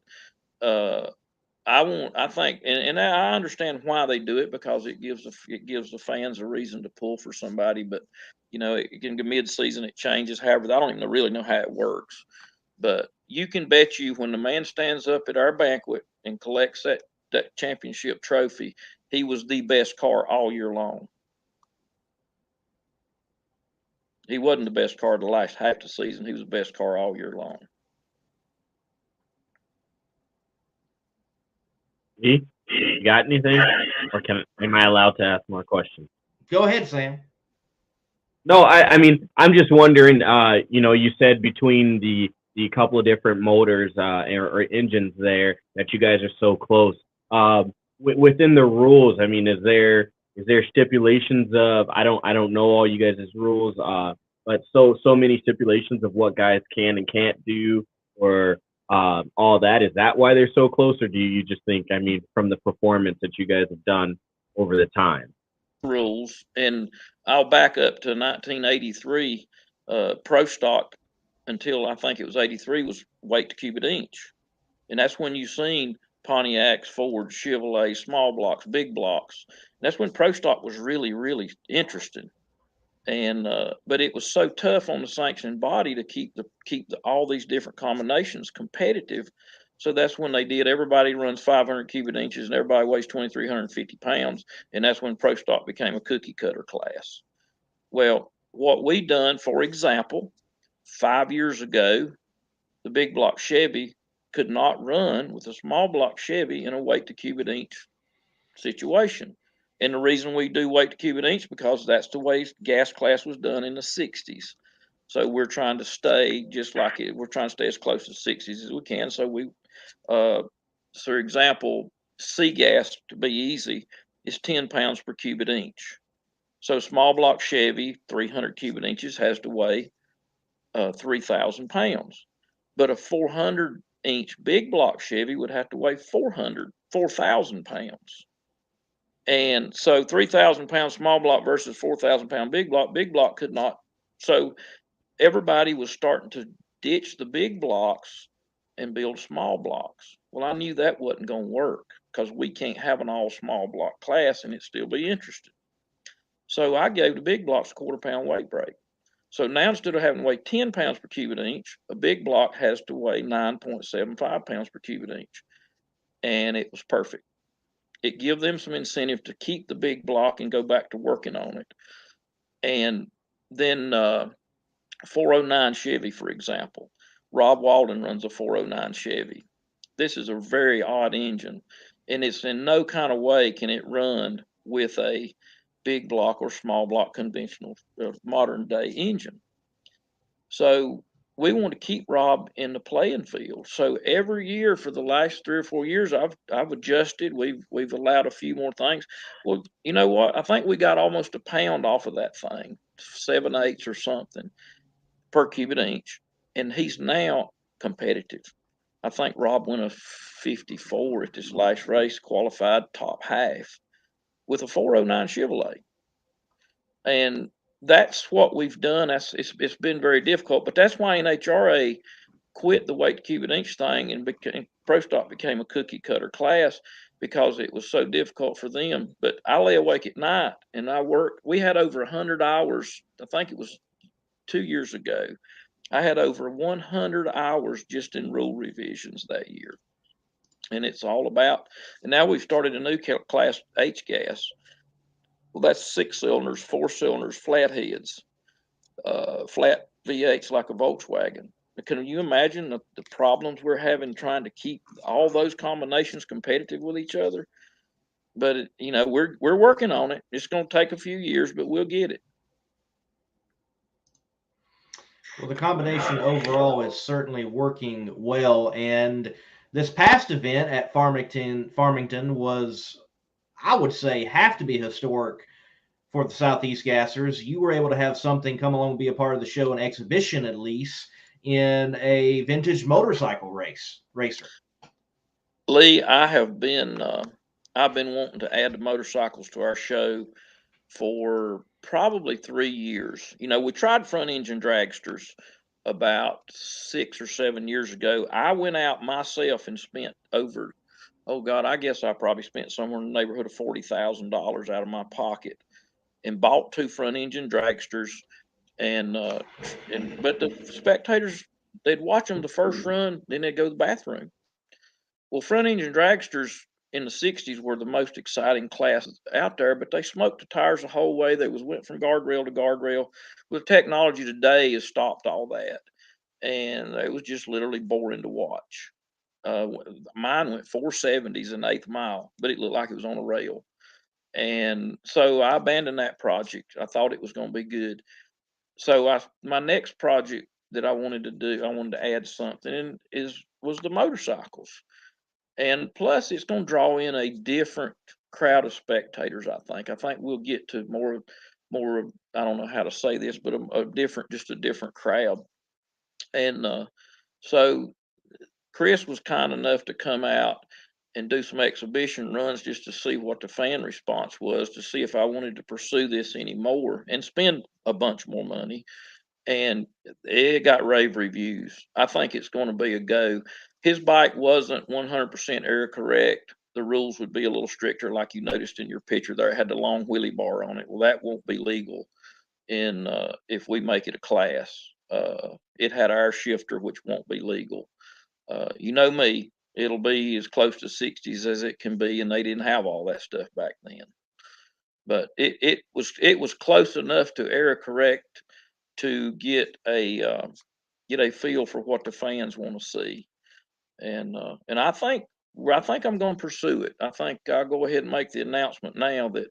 I think, and I understand why they do it, because it gives the fans a reason to pull for somebody. But it can go mid-season, it changes. However, I don't even really know how it works. But you can bet you, when the man stands up at our banquet and collects that championship trophy, he was the best car all year long. He wasn't the best car the last half the season. He was the best car all year long. You got anything? Or am I allowed to ask more questions? Go ahead, Sam. No, I mean, I'm just wondering, you said between the couple of different motors or engines there that you guys are so close. Within the rules, I mean, is there stipulations of, I don't know all you guys' rules, but so many stipulations of what guys can and can't do, or all that? Is that why they're so close, or do you just think, I mean, from the performance that you guys have done over the time? Rules, and I'll back up to 1983. Pro stock, until I think it was 83, was weight to cubic inch, and that's when you seen Pontiacs, Fords, Chevrolet, small blocks, big blocks. And that's when pro stock was really, really interesting. And but it was so tough on the sanctioning body to keep all these different combinations competitive. So that's when they did, everybody runs 500 cubic inches and everybody weighs 2,350 pounds. And that's when pro stock became a cookie cutter class. Well, what we done, for example, 5 years ago, the big block Chevy could not run with a small block Chevy in a weight to cubic inch situation. And the reason we do weight to cubic inch, because that's the way gas class was done in the 60s. So we're trying to stay just like it. We're trying to stay as close to the 60s as we can. So we, for example, C gas, to be easy, is 10 pounds per cubic inch. So small block Chevy, 300 cubic inches, has to weigh 3,000 pounds. But a 400-inch big block Chevy would have to weigh 4,000 pounds. And so 3,000 pound small block versus 4,000 pound big block could not. So everybody was starting to ditch the big blocks and build small blocks. Well, I knew that wasn't going to work, because we can't have an all small block class and it still be interesting. So I gave the big blocks a 1/4 pound weight break. So now instead of having to weigh 10 pounds per cubic inch, a big block has to weigh 9.75 pounds per cubic inch. And it was perfect. It gives them some incentive to keep the big block and go back to working on it. And then 409 Chevy, for example. Rob Walden runs a 409 Chevy. This is a very odd engine, and it's in no kind of way can it run with a big block or small block conventional modern day engine. So we want to keep Rob in the playing field. So every year for the last 3 or 4 years, I've adjusted. We've allowed a few more things. Well, you know what? I think we got almost a pound off of that thing, 7/8 or something per cubic inch, and he's now competitive. I think Rob went a 54 at this last race, qualified top half with a 409 Chevrolet. And that's what we've done. It's been very difficult, but that's why NHRA quit the weight cubic inch thing and Pro Stock became a cookie cutter class because it was so difficult for them. But I lay awake at night and I work. We had over 100 hours. I think it was 2 years ago. I had over 100 hours just in rule revisions that year. And it's all about, and now we've started a new class H gas. Well, that's 6 cylinders, 4 cylinders, flat heads, flat V8s like a Volkswagen. Can you imagine the problems we're having trying to keep all those combinations competitive with each other? But we're working on it. It's going to take a few years, but we'll get it. Well, the combination overall is certainly working well. And this past event at Farmington was, I would say, have to be historic for the Southeast Gassers. You were able to have something come along and be a part of the show, an exhibition at least, in a vintage motorcycle racer. Lee, I've been wanting to add the motorcycles to our show for probably 3 years. We tried front engine dragsters about 6 or 7 years ago. I went out myself and spent over, I guess I probably spent somewhere in the neighborhood of $40,000 out of my pocket and bought 2 front engine dragsters. But the spectators, they'd watch them the first run, then they'd go to the bathroom. Well, front engine dragsters in the 60s were the most exciting classes out there, but they smoked the tires the whole way. They went from guardrail to guardrail. With technology today has stopped all that. And it was just literally boring to watch. Mine went 470s in 8th mile, but it looked like it was on a rail. And so I abandoned that project. I thought it was going to be good. So my next project that I wanted to do, I wanted to add something, was the motorcycles. And plus, it's going to draw in a different crowd of spectators. I think we'll get to more. I don't know how to say this, but a different crowd. And so Chris was kind enough to come out and do some exhibition runs just to see what the fan response was, to see if I wanted to pursue this anymore and spend a bunch more money. And it got rave reviews. I think it's going to be a go. His bike wasn't 100% error correct. The rules would be a little stricter, like you noticed in your picture there. It had the long wheelie bar on it. Well, that won't be legal if we make it a class. It had our shifter, which won't be legal. You know me, it'll be as close to 60s as it can be, and they didn't have all that stuff back then. But it was close enough to error correct to get a feel for what the fans want to see, and I think I'm going to pursue it. I think I'll go ahead and make the announcement now that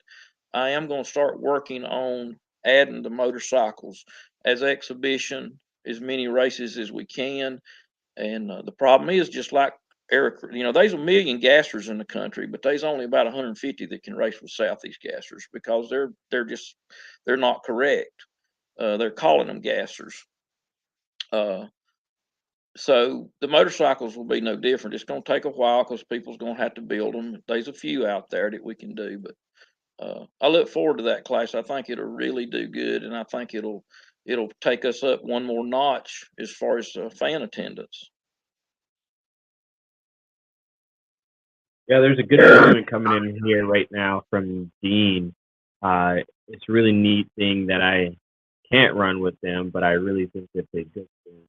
I am going to start working on adding the motorcycles as exhibition, as many races as we can. And the problem is, just like Eric, there's 1 million gassers in the country, but there's only about 150 that can race with Southeast gassers because they're not correct. They're calling them gassers. So the motorcycles will be no different. It's going to take a while because people's going to have to build them. There's a few out there that we can do, but I look forward to that class. I think it'll really do good, and I think it'll take us up one more notch as far as fan attendance. Yeah, there's a good comment coming in here right now from Dean. It's a really neat thing that I can't run with them, but I really think it's a good thing.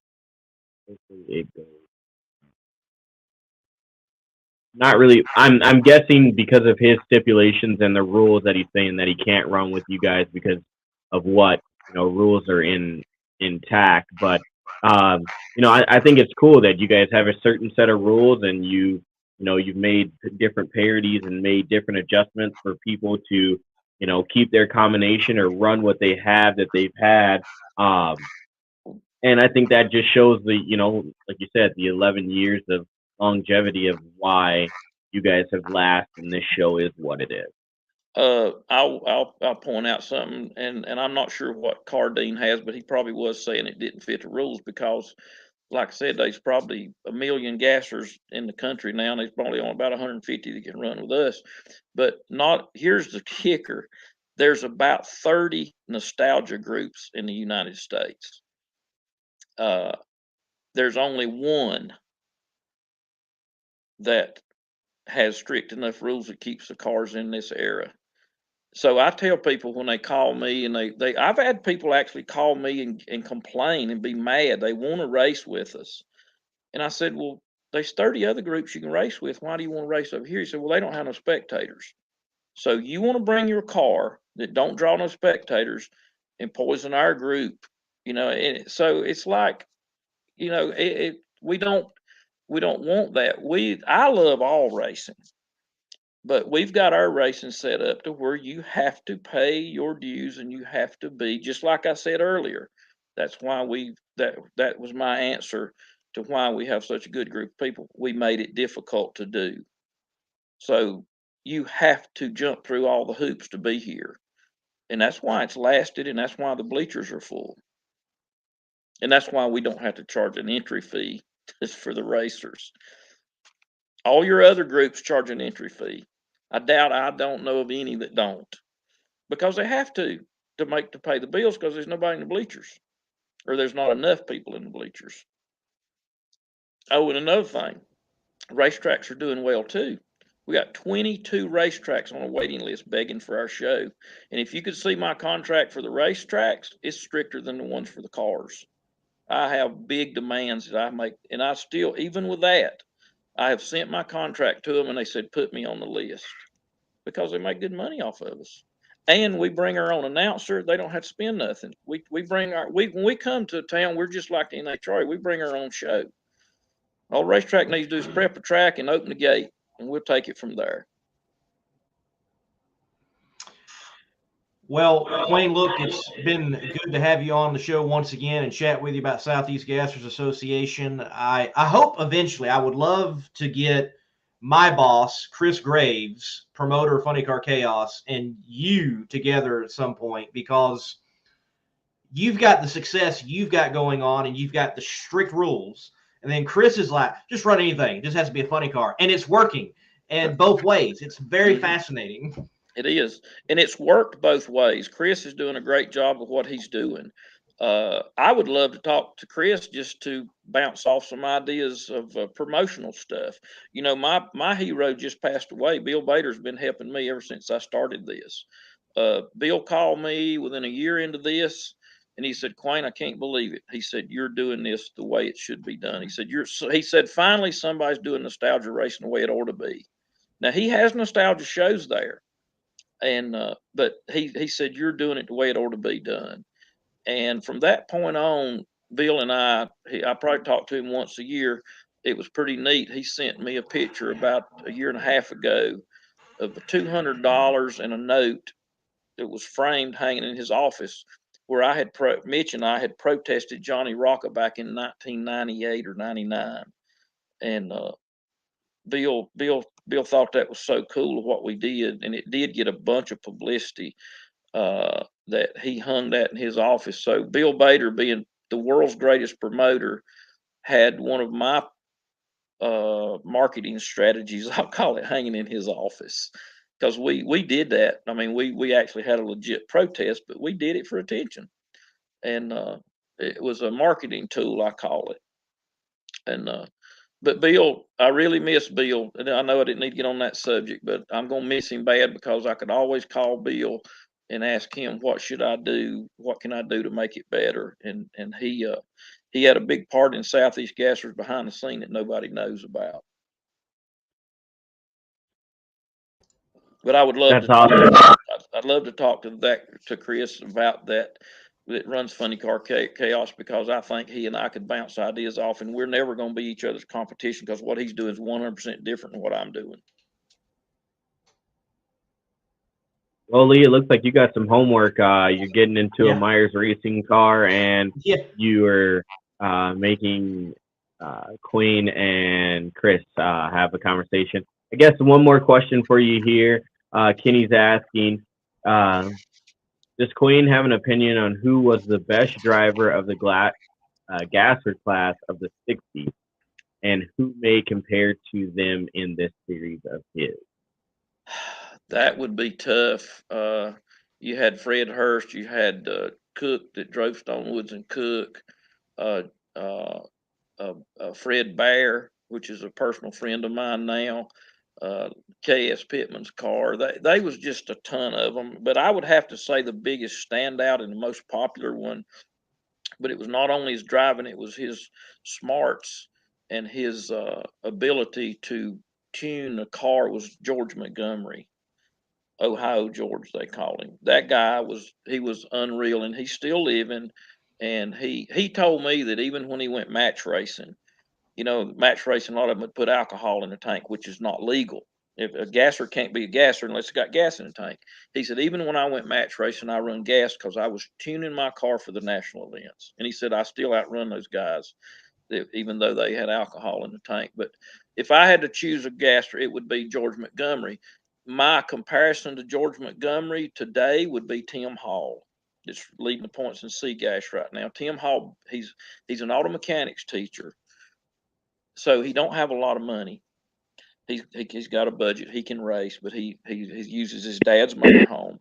Hopefully it goes. Not really. I'm guessing because of his stipulations and the rules that he's saying that he can't run with you guys because of what rules are intact. But I think it's cool that you guys have a certain set of rules and you've made different parodies and made different adjustments for people to keep their combination or run what they have that they've had. And I think that just shows like you said, the 11 years of longevity of why you guys have lasted and this show is what it is. I'll point out something, and I'm not sure what Cardine has, but he probably was saying it didn't fit the rules because, like I said, there's probably 1 million gassers in the country now, and there's probably only about 150 that can run with us. But here's the kicker: there's about 30 nostalgia groups in the United States. There's only one that has strict enough rules that keeps the cars in this era. So I tell people when they call me, and I've had people actually call me and complain and be mad. They want to race with us. And I said, well, there's 30 other groups you can race with. Why do you want to race over here? He said, well, they don't have no spectators. So you want to bring your car that don't draw no spectators and poison our group, and so it's like, we don't want that. I love all racing. But we've got our racing set up to where you have to pay your dues and you have to be, just like I said earlier. That's why that was my answer to why we have such a good group of people. We made it difficult to do. So you have to jump through all the hoops to be here. And that's why it's lasted, and that's why the bleachers are full. And that's why we don't have to charge an entry fee just for the racers. All your other groups charge an entry fee. I don't know of any that don't, because they have to pay the bills because there's nobody in the bleachers, or there's not enough people in the bleachers. Oh, and another thing, racetracks are doing well too. We got 22 racetracks on a waiting list begging for our show. And if you could see my contract for the racetracks, it's stricter than the ones for the cars. I have big demands that I make, and I still, even with that, I have sent my contract to them, and they said, put me on the list, because they make good money off of us. And we bring our own announcer. They don't have to spend nothing. We bring when we come to a town, we're just like the NHRA. We bring our own show. All the racetrack needs to do is prep a track and open the gate, and we'll take it from there. Well, Quain, look, it's been good to have you on the show once again and chat with you about Southeast Gassers Association. I hope eventually, I would love to get my boss, Chris Graves, promoter of Funny Car Chaos, and you together at some point, because you've got the success you've got going on and you've got the strict rules. And then Chris is like, just run anything. It just has to be a funny car. And it's working. And both ways. It's very fascinating. It is. And it's worked both ways. Chris is doing a great job of what he's doing. I would love to talk to Chris just to bounce off some ideas of promotional stuff. My hero just passed away. Bill Bader's been helping me ever since I started this. Bill called me within a year into this, and he said, Quain, I can't believe it. He said, you're doing this the way it should be done. He said, finally, somebody's doing nostalgia racing the way it ought to be. Now, he has nostalgia shows there. And but he said, you're doing it the way it ought to be done. And from that point on, Bill and I probably talked to him once a year. It was pretty neat. He sent me a picture about a year and a half ago of $200 and a note that was framed hanging in his office, where I had Mitch and I had protested Johnny Rocca back in 1998 or 99. And Bill thought that was so cool of what we did, and it did get a bunch of publicity that he hung that in his office. So Bill Bader, being the world's greatest promoter, had one of my marketing strategies, I'll call it, hanging in his office, because we did that. I mean, we actually had a legit protest, but we did it for attention, and it was a marketing tool, I call it. And but Bill, I really miss Bill. And I know I didn't need to get on that subject, but I'm going to miss him bad, because I could always call Bill and ask him, what should I do? What can I do to make it better? And he had a big part in Southeast Gassers behind the scene that nobody knows about. But I would love That's to talk. awesome. I'd love to talk to Chris about that runs Funny Car Chaos, because I think he and I could bounce ideas off, and we're never going to be each other's competition, because what he's doing is 100% different than what I'm doing. Well, Lee, it looks like you got some homework. You're getting into a Myers racing car, and you are making Quain and Chris have a conversation. I guess one more question for you here. Kenny's asking, does Quain have an opinion on who was the best driver of the Gasser class of the 60s, and who may compare to them in this series of his? That would be tough. You had Fred Hurst, you had Cook that drove Stonewoods and Cook, Fred Bear, which is a personal friend of mine now, K.S. Pittman's car. They was just a ton of them. But I would have to say the biggest standout and the most popular one, but it was not only his driving, it was his smarts and his ability to tune a car, was George Montgomery. Ohio George, they called him. That guy was unreal, and he's still living. And he told me that even when he went match racing, match racing, a lot of them would put alcohol in the tank, which is not legal. If a gasser can't be a gasser unless it's got gas in the tank. He said, even when I went match racing, I run gas because I was tuning my car for the national events. And he said, I still outrun those guys, even though they had alcohol in the tank. But if I had to choose a gasser, it would be George Montgomery. My comparison to George Montgomery today would be Tim Hall. It's leading the points in SEGA right now. Tim Hall, he's an auto mechanics teacher, so he don't have a lot of money. He's got a budget. He can race, but he uses his dad's motorhome.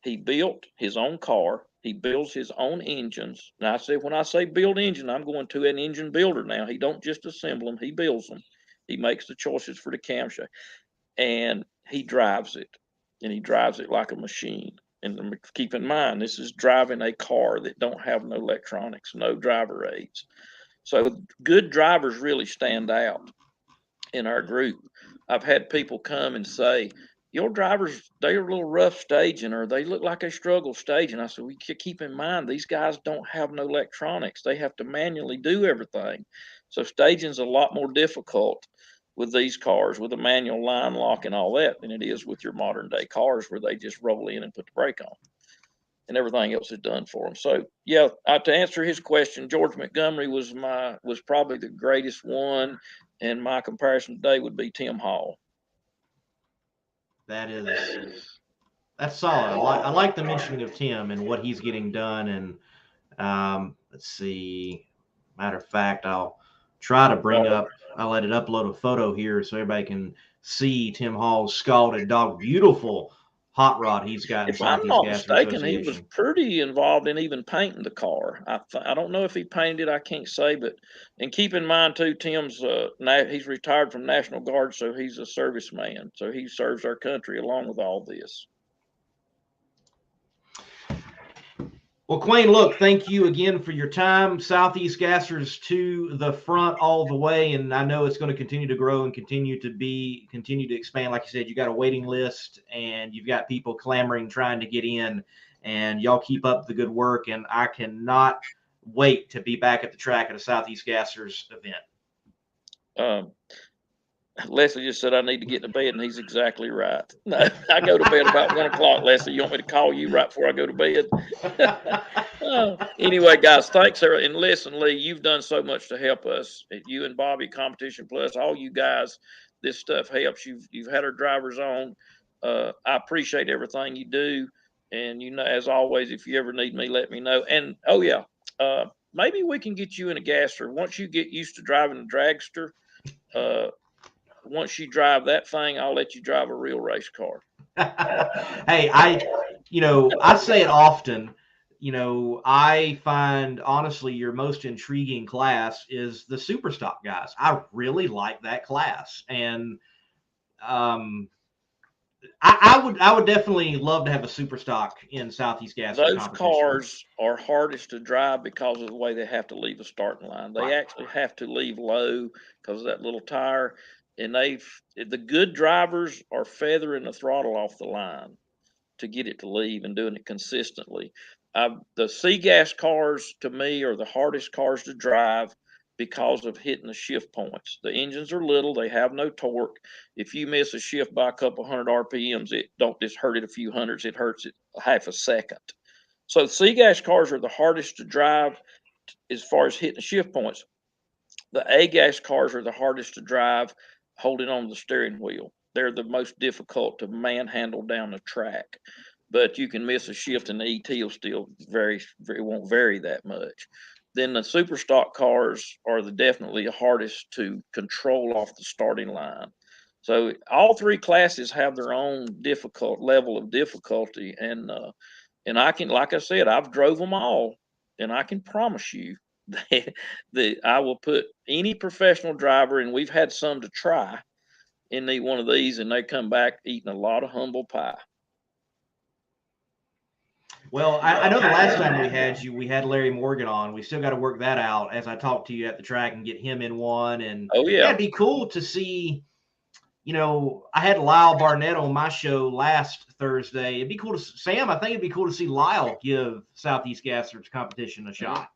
He built his own car. He builds his own engines. Now, when I say build engine, I'm going to an engine builder now. He don't just assemble them. He builds them. He makes the choices for the camshaft, and he drives it, and he drives it like a machine. And keep in mind, this is driving a car that don't have no electronics, no driver aids. So good drivers really stand out in our group. I've had people come and say, your drivers, they're a little rough staging, or they look like they struggle staging. I said, we keep in mind, these guys don't have no electronics. They have to manually do everything. So staging's a lot more difficult with these cars, with a manual line lock and all that, than it is with your modern day cars where they just roll in and put the brake on, and everything else is done for them. So yeah, to answer his question, George Montgomery was probably the greatest one, and my comparison today would be Tim Hall. That's solid. I like the mentioning of Tim and what he's getting done. And let's see. Matter of fact, I'll try to bring up. I'll let it upload a photo here so everybody can see Tim Hall's scalded dog. Beautiful hot rod he's got. If I'm not mistaken, he was pretty involved in even painting the car. I don't know if he painted it. I can't say, and keep in mind too, Tim's he's retired from National Guard, so he's a serviceman. So he serves our country along with all this. Well, Quain, look, thank you again for your time. Southeast Gassers to the front all the way, and I know it's going to continue to grow and continue to expand. Like you said, you got a waiting list, and you've got people clamoring, trying to get in, and y'all keep up the good work. And I cannot wait to be back at the track at a Southeast Gassers event. Leslie just said I need to get to bed, and he's exactly right. No, I go to bed about 1 o'clock. Leslie, you want me to call you right before I go to bed? Anyway, guys, thanks, Sarah. And listen, Lee, you've done so much to help us. You and Bobby, Competition Plus, all you guys, this stuff helps. You've had our drivers on. I appreciate everything you do. And, as always, if you ever need me, let me know. And, maybe we can get you in a gasser. Once you get used to driving a dragster, once you drive that thing, I'll let you drive a real race car. Hey, I say it often. I find, honestly, your most intriguing class is the super stock guys. I really like that class. And I would definitely love to have a super stock in Southeast Gas. Those cars are hardest to drive because of the way they have to leave the starting line. They actually have to leave low because of that little tire, and the good drivers are feathering the throttle off the line to get it to leave and doing it consistently. The C-gas cars to me are the hardest cars to drive because of hitting the shift points. The engines are little, they have no torque. If you miss a shift by a couple hundred RPMs, it don't just hurt it a few hundreds, it hurts it half a second. So C-gas cars are the hardest to drive as far as hitting the shift points. The A-gas cars are the hardest to drive holding on to the steering wheel. They're the most difficult to manhandle down the track. But you can miss a shift and the ET will still won't vary that much. Then the super stock cars are definitely the hardest to control off the starting line. So all three classes have their own level of difficulty, and I can, like I said, I've drove them all, and I can promise you that I will put any professional driver, and we've had some to try in one of these, and they come back eating a lot of humble pie. Well, I know the last time we had Larry Morgan on. We still got to work that out as I talk to you at the track and get him in one. And it'd be cool to see. I had Lyle Barnett on my show last Thursday. It'd be cool to Sam. I think it'd be cool to see Lyle give Southeast Gasser's competition a shot.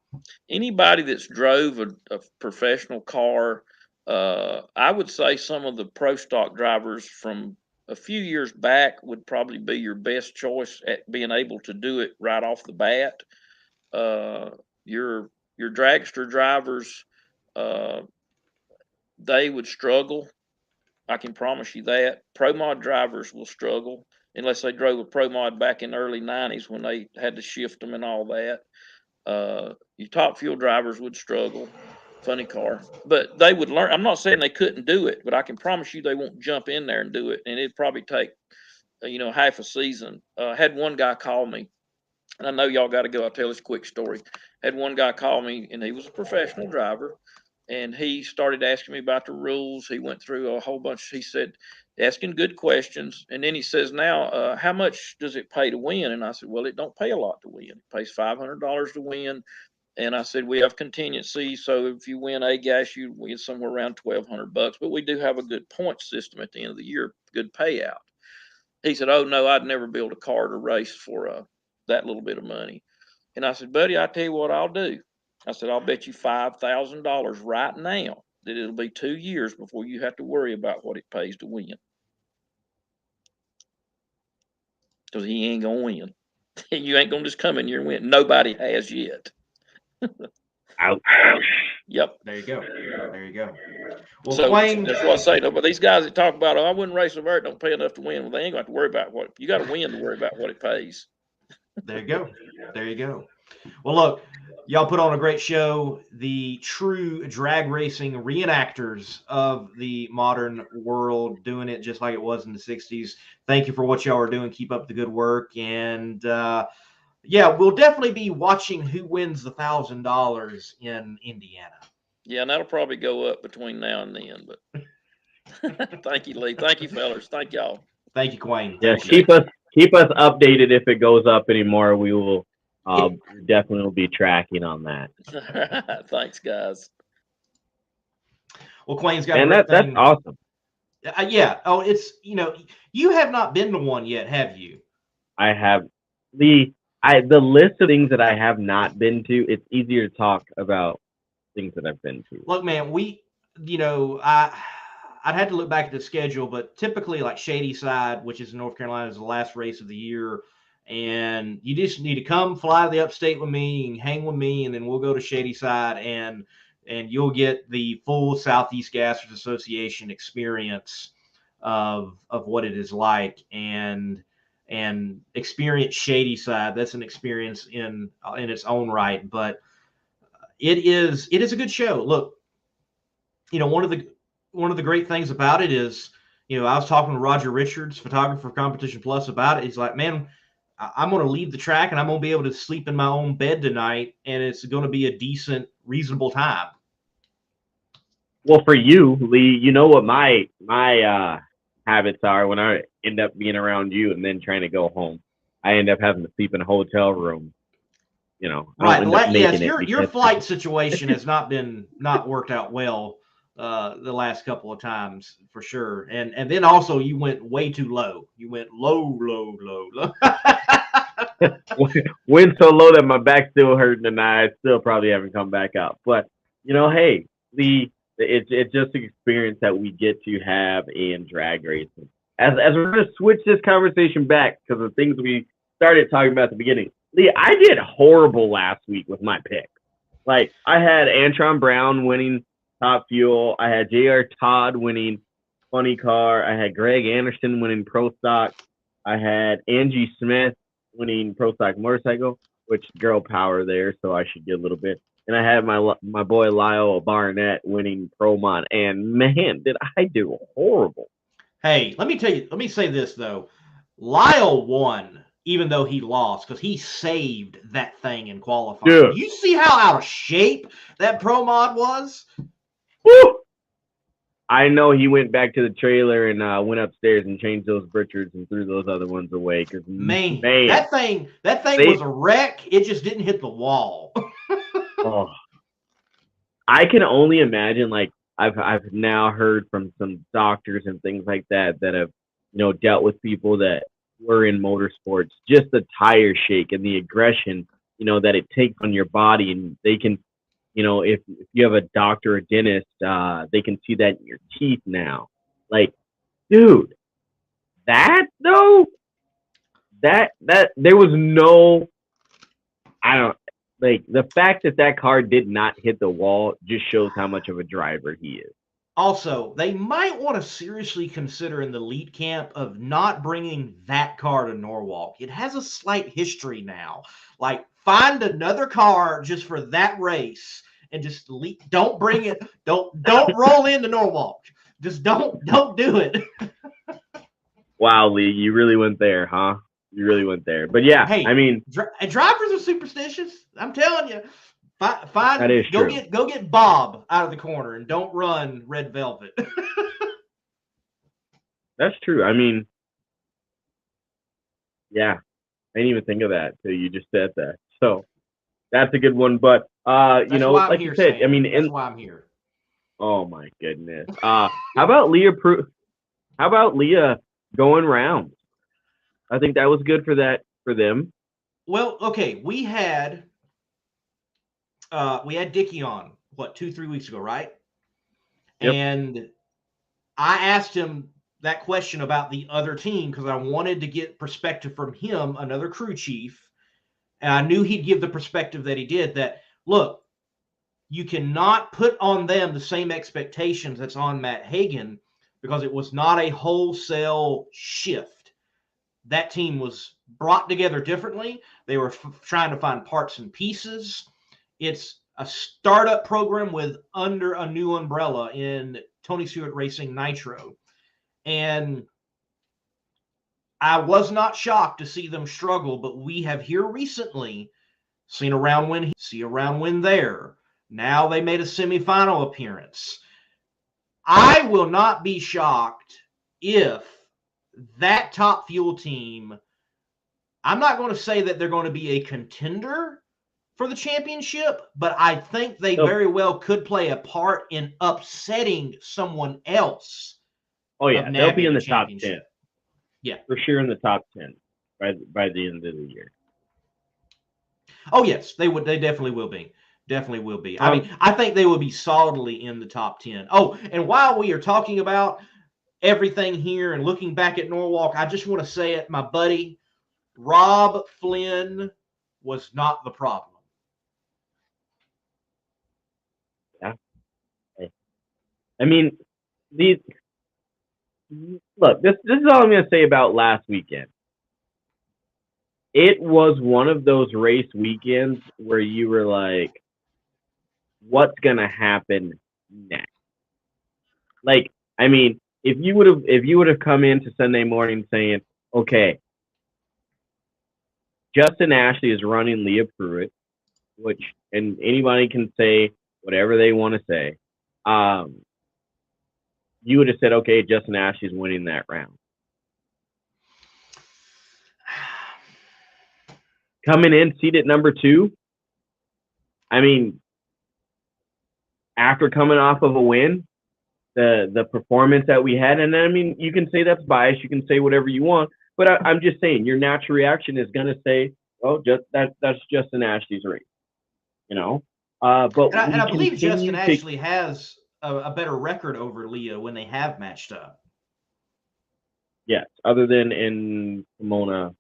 Anybody that's drove a professional car, I would say some of the pro stock drivers from a few years back would probably be your best choice at being able to do it right off the bat. Your dragster drivers, they would struggle. I can promise you that. Pro mod drivers will struggle unless they drove a pro mod back in the early 90s when they had to shift them and all that. Your top fuel drivers would struggle. Funny car, but they would learn. I'm not saying they couldn't do it, but I can promise you they won't jump in there and do it, and it'd probably take half a season. Had one guy call me, and I know y'all got to go. I'll tell this quick story. Had one guy call me, and he was a professional driver, and he started asking me about the rules. He went through a whole bunch. He said, asking good questions, and then he says, now, how much does it pay to win? And I said, well, it don't pay a lot to win. It pays $500 to win. And I said, we have contingency. So if you win A-gas, you win somewhere around $1,200, but we do have a good point system at the end of the year, good payout. He said, oh no, I'd never build a car to race for that little bit of money. And I said, buddy, I tell you what I'll do. I said, I'll bet you $5,000 right now that it'll be 2 years before you have to worry about what it pays to win. Because he ain't going to win. You ain't going to just come in here and win. Nobody has yet. Ouch. Yep. There you go. Well, so Quain, that's what I say. No, but these guys that talk about, I wouldn't race a vert, don't pay enough to win. Well, they ain't got to worry about what you got to win to worry about what it pays. There you go. Well, look, y'all put on a great show. The true drag racing reenactors of the modern world, doing it just like it was in the 60s. Thank you for what y'all are doing. Keep up the good work. And we'll definitely be watching who wins the $1,000 in Indiana. Yeah, and that'll probably go up between now and then. But thank you, Lee. Thank you, fellas. Thank y'all. Thank you, Quain. Yeah, keep us updated if it goes up anymore. We will definitely be tracking on that. Thanks, guys. Well, Quain's got that's awesome. Yeah. Oh, it's you have not been to one yet, have you? I have. The list of things that I have not been to, it's easier to talk about things that I've been to. Look, man, I'd have to look back at the schedule, but typically like Shady Side, which is in North Carolina, is the last race of the year. And you just need to come fly to the upstate with me and hang with me, and then we'll go to Shady Side and you'll get the full Southeast Gassers Association experience of what it is like and experience Shady Side. That's an experience in its own right, but it is a good show. Look, one of the great things about it is, I was talking to Roger Richards, photographer of Competition Plus, about it. He's like, man, I'm going to leave the track and I'm going to be able to sleep in my own bed tonight, and it's going to be a decent, reasonable time. Well, for you, Lee, you know what my habits are when I end up being around you and then trying to go home. I end up having to sleep in a hotel room. You know, I don't end up Yes, making it your because flight situation has not worked out well the last couple of times for sure. And then also you went way too low. You went low. went so low that my back's still hurting and I still probably haven't come back up. But you know, hey, it's just an experience that we get to have in drag racing. As we're gonna switch this conversation back because of things we started talking about at the beginning. Lee, I did horrible last week with my pick. Like I had Antron Brown winning Top Fuel. I had J.R. Todd winning Funny Car. I had Greg Anderson winning Pro Stock. I had Angie Smith winning Pro Stock Motorcycle, which girl power there, so I should get a little bit. And I had my boy Lyle Barnett winning Pro Mod. And man, did I do horrible. Hey, let me say this though. Lyle won even though he lost because he saved that thing in qualifying. Dude. You see how out of shape that Pro Mod was? Woo! I know he went back to the trailer and went upstairs and changed those Richards and threw those other ones away. Because man, that thing was a wreck. It just didn't hit the wall. Oh, I can only imagine. Like I've now heard from some doctors and things like that have dealt with people that were in motorsports. Just the tire shake and the aggression that it takes on your body, and they can. If you have a doctor or dentist, they can see that in your teeth now. Like, dude, that though, that there was no, the fact that car did not hit the wall just shows how much of a driver he is. Also, they might want to seriously consider in the lead camp of not bringing that car to Norwalk. It has a slight history now. Like, find another car just for that race. And just don't bring it. Don't roll into Norwalk. Just don't do it. Wow, Lee, you really went there, huh? You really went there. But yeah, hey, I mean, drivers are superstitious. I'm telling you. That is go true. Go get Bob out of the corner and don't run Red Velvet. That's true. I mean, yeah, I didn't even think of that till you just said that. So that's a good one. But like you said, Sam. I mean, that's why I'm here. Oh my goodness. How about Leah? How about Leah going rounds? I think that was good for them. Well, okay, we had Dickie on 2-3 weeks ago, right? Yep. And I asked him that question about the other team because I wanted to get perspective from him, another crew chief. And I knew he'd give the perspective that he did, that, look, you cannot put on them the same expectations that's on Matt Hagan because it was not a wholesale shift. That team was brought together differently. They were trying to find parts and pieces. It's a startup program under a new umbrella in Tony Stewart Racing Nitro. And I was not shocked to see them struggle, but we have here recently seen a round win here, see a round win there. Now they made a semifinal appearance. I will not be shocked if that Top Fuel team, I'm not going to say that they're going to be a contender for the championship, but I think they very well could play a part in upsetting someone else. Oh yeah, they'll be in the top 10. Yeah, for sure in the top 10 by the end of the year. Oh yes, they would. They definitely will be. Definitely will be. I mean, I think they will be solidly in the top 10. Oh, and while we are talking about everything here and looking back at Norwalk, I just want to say it, my buddy Rob Flynn was not the problem. Yeah. I mean, this is all I'm going to say about last weekend. It was one of those race weekends where you were like, what's going to happen next? Like, I mean, if you would have come into Sunday morning saying, okay, Justin Ashley is running Leah Pruitt, and anybody can say whatever they want to say. you would have said, okay, Justin Ashley's winning that round. Coming in seated number 2. I mean, after coming off of a win, the performance that we had, and I mean, you can say that's biased, you can say whatever you want, but I'm just saying your natural reaction is going to say, oh, that's Justin Ashley's race, you know. But and I believe Justin Ashley has a better record over Leah when they have matched up. Yes, other than in Pomona.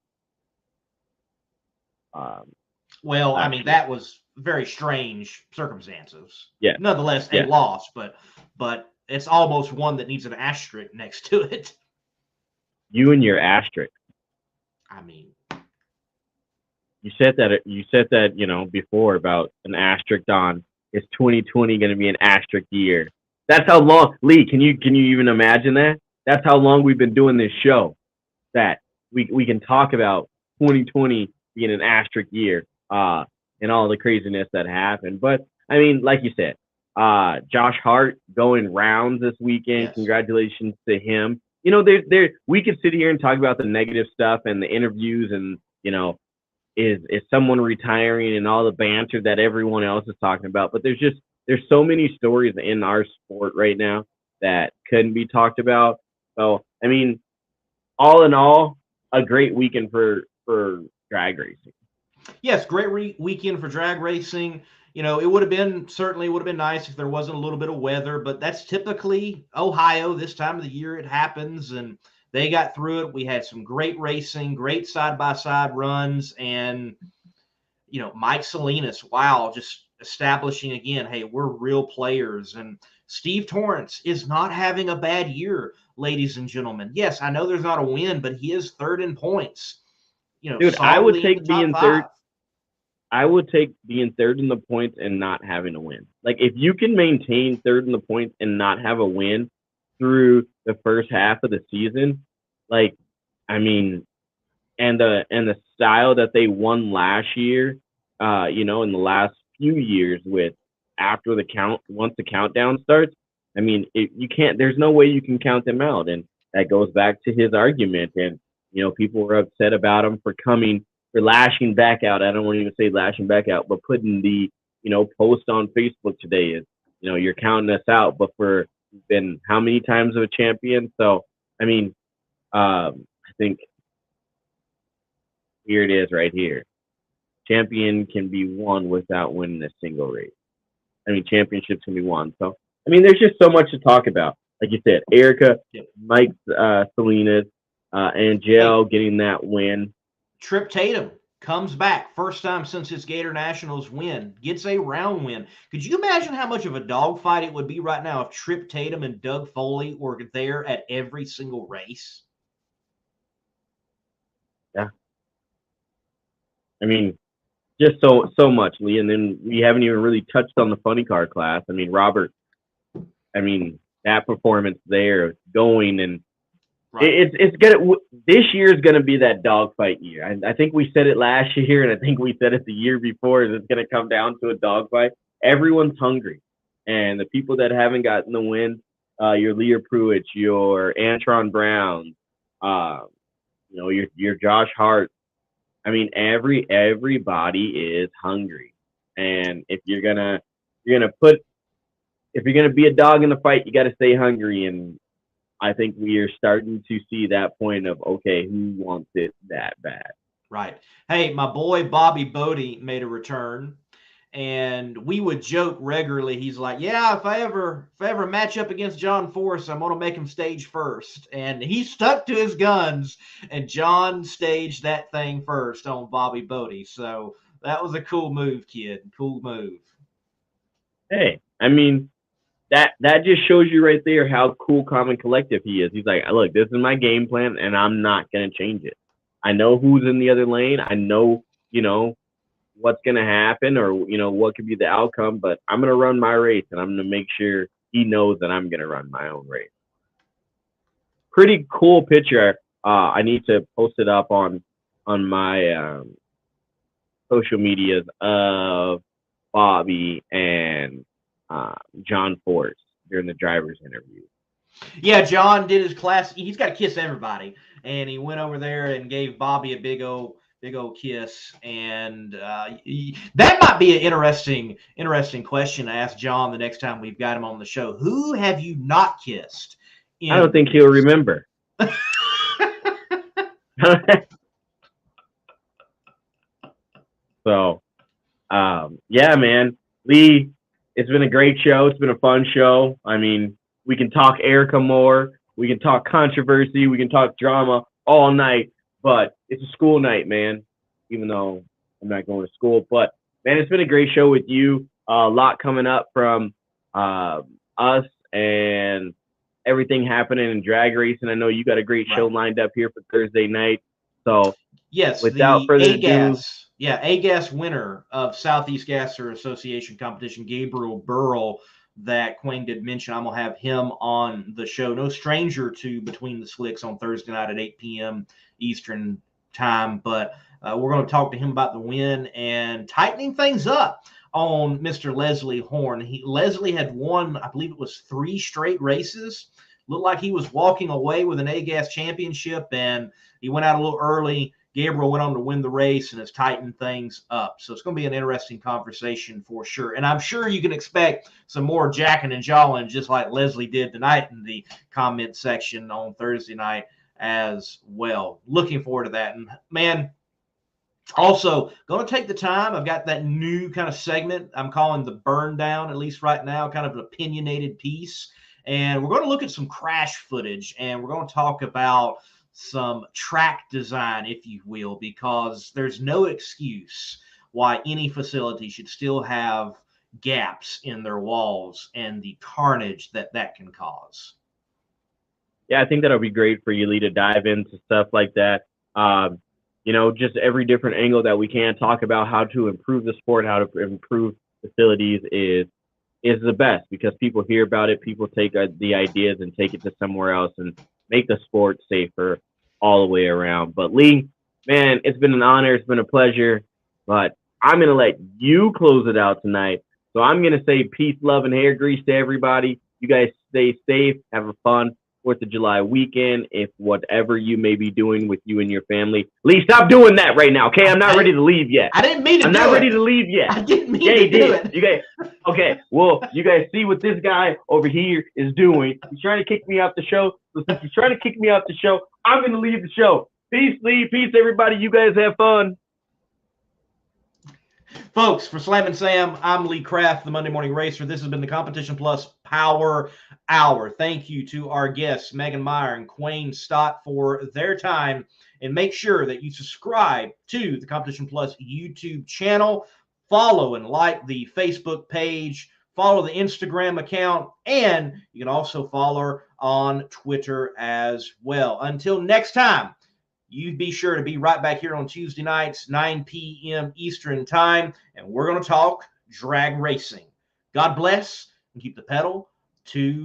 Well, I mean, that was very strange circumstances. Yeah. Nonetheless, a loss, but it's almost one that needs an asterisk next to it. You and your asterisk. I mean, you said that, you know, before about an asterisk on, is 2020 going to be an asterisk year? That's how long, Lee, can you even imagine that? That's how long we've been doing this show, that we can talk about 2020 being an asterisk year, and all the craziness that happened. But I mean, like you said, Josh Hart going rounds this weekend. Yes. Congratulations to him. You know, we could sit here and talk about the negative stuff and the interviews and, you know, is someone retiring and all the banter that everyone else is talking about. But there's so many stories in our sport right now that couldn't be talked about. So, I mean, all in all, a great weekend for drag racing. Yes, great weekend for drag racing. You know, it would have been nice if there wasn't a little bit of weather, but that's typically Ohio. This time of the year it happens, and they got through it. We had some great racing, great side-by-side runs, and, you know, Mike Salinas, wow, just establishing again, hey, we're real players. And Steve Torrance is not having a bad year, ladies and gentlemen. Yes, I know there's not a win, but he is third in points. You know, dude, I would take being third. I would take being third in the points and not having a win. Like, if you can maintain third in the points and not have a win through the first half of the season, like, I mean, and the style that they won last year, you know, in the last few years with once the countdown starts, I mean, there's no way you can count them out. And that goes back to his argument. And, you know, people were upset about him for lashing back out. I don't want to even say lashing back out, but putting the, you know, post on Facebook today is, you know, you're counting us out, but for been how many times of a champion? So, I mean, I think here it is right here. Champion can be won without winning a single race. I mean, championships can be won. So, I mean, there's just so much to talk about. Like you said, Erica, Mike Salinas, Angel getting that win. Trip Tatum comes back, first time since his Gator Nationals win, gets a round win. Could you imagine how much of a dogfight it would be right now if Trip Tatum and Doug Foley were there at every single race? Yeah. I mean, just so much, Lee. And then we haven't even really touched on the funny car class. I mean, Robert, I mean, that performance there going and right. This year is gonna be that dogfight year. I think we said it last year, and I think we said it the year before. It's gonna come down to a dogfight. Everyone's hungry, and the people that haven't gotten the win, your Leah Pruitt, your Antron Brown, you know, your Josh Hart. I mean, everybody is hungry, and if you're gonna be a dog in the fight, you got to stay hungry. And I think we are starting to see that point of, okay, who wants it that bad? Right. Hey, my boy Bobby Bodie made a return, and we would joke regularly. He's like, yeah, if I ever match up against John Force, I'm going to make him stage first. And he stuck to his guns, and John staged that thing first on Bobby Bodie. So that was a cool move, kid. Cool move. Hey, I mean, that just shows you right there how cool, calm, and collective he is. He's like, look, this is my game plan, and I'm not going to change it. I know who's in the other lane. I know, you know, what's going to happen or, you know, what could be the outcome, but I'm going to run my race, and I'm going to make sure he knows that I'm going to run my own race. Pretty cool picture. I need to post it up on my social medias of Bobby and John Force during the driver's interview. Yeah, John did his class. He's got to kiss everybody, and he went over there and gave Bobby a big old kiss. And that might be an interesting question to ask John the next time we've got him on the show. Who have you not kissed? I don't think he'll remember. So, yeah, man, Lee, it's been a great show. It's been a fun show. I mean, we can talk Erica more. We can talk controversy. We can talk drama all night. But it's a school night, man, even though I'm not going to school. But, man, it's been a great show with you. A lot coming up from us and everything happening in drag racing. I know you got a great show lined up here for Thursday night. So, yes, without further ado, AGAS winner of Southeast Gasser Association competition, Gabriel Burrell, that Quain did mention. I'm going to have him on the show. No stranger to Between the Slicks on Thursday night at 8 p.m. Eastern time. But we're going to talk to him about the win and tightening things up on Mr. Leslie Horn. Leslie had won, I believe it was 3 straight races. Looked like he was walking away with an AGAS championship, and he went out a little early. Gabriel went on to win the race and has tightened things up. So it's going to be an interesting conversation for sure. And I'm sure you can expect some more jacking and jawing, just like Leslie did tonight in the comment section on Thursday night as well. Looking forward to that. And, man, also going to take the time. I've got that new kind of segment I'm calling the Burn Down, at least right now, kind of an opinionated piece. And we're going to look at some crash footage, and we're going to talk about some track design, if you will, because there's no excuse why any facility should still have gaps in their walls and the carnage that can cause. Yeah, I think that'll be great for you, Lee, to dive into stuff like that. You know, just every different angle that we can talk about how to improve the sport, how to improve facilities is the best, because people hear about it, people take the ideas and take it to somewhere else and make the sport safer all the way around. But Lee, man, it's been an honor. It's been a pleasure. But I'm going to let you close it out tonight. So I'm going to say peace, love, and hair grease to everybody. You guys stay safe. Have a fun 4th of July weekend, if whatever you may be doing with you and your family. Lee, stop doing that right now, okay? I'm not ready to leave yet. I didn't mean to I'm not ready to leave yet. I didn't mean to do it. You guys, okay, well, you guys see what this guy over here is doing. He's trying to kick me off the show. So since he's trying to kick me off the show, I'm going to leave the show. Peace, Lee. Peace, everybody. You guys have fun. Folks, for Slam and Sam, I'm Lee Kraft, the Monday Morning Racer. This has been the Competition Plus Power Hour. Thank you to our guests, Megan Meyer and Quain Stott, for their time. And make sure that you subscribe to the Competition Plus YouTube channel. Follow and like the Facebook page. Follow the Instagram account. And you can also follow on Twitter as well. Until next time, you be sure to be right back here on Tuesday nights, 9 p.m. Eastern time, and we're going to talk drag racing. God bless, and keep the pedal to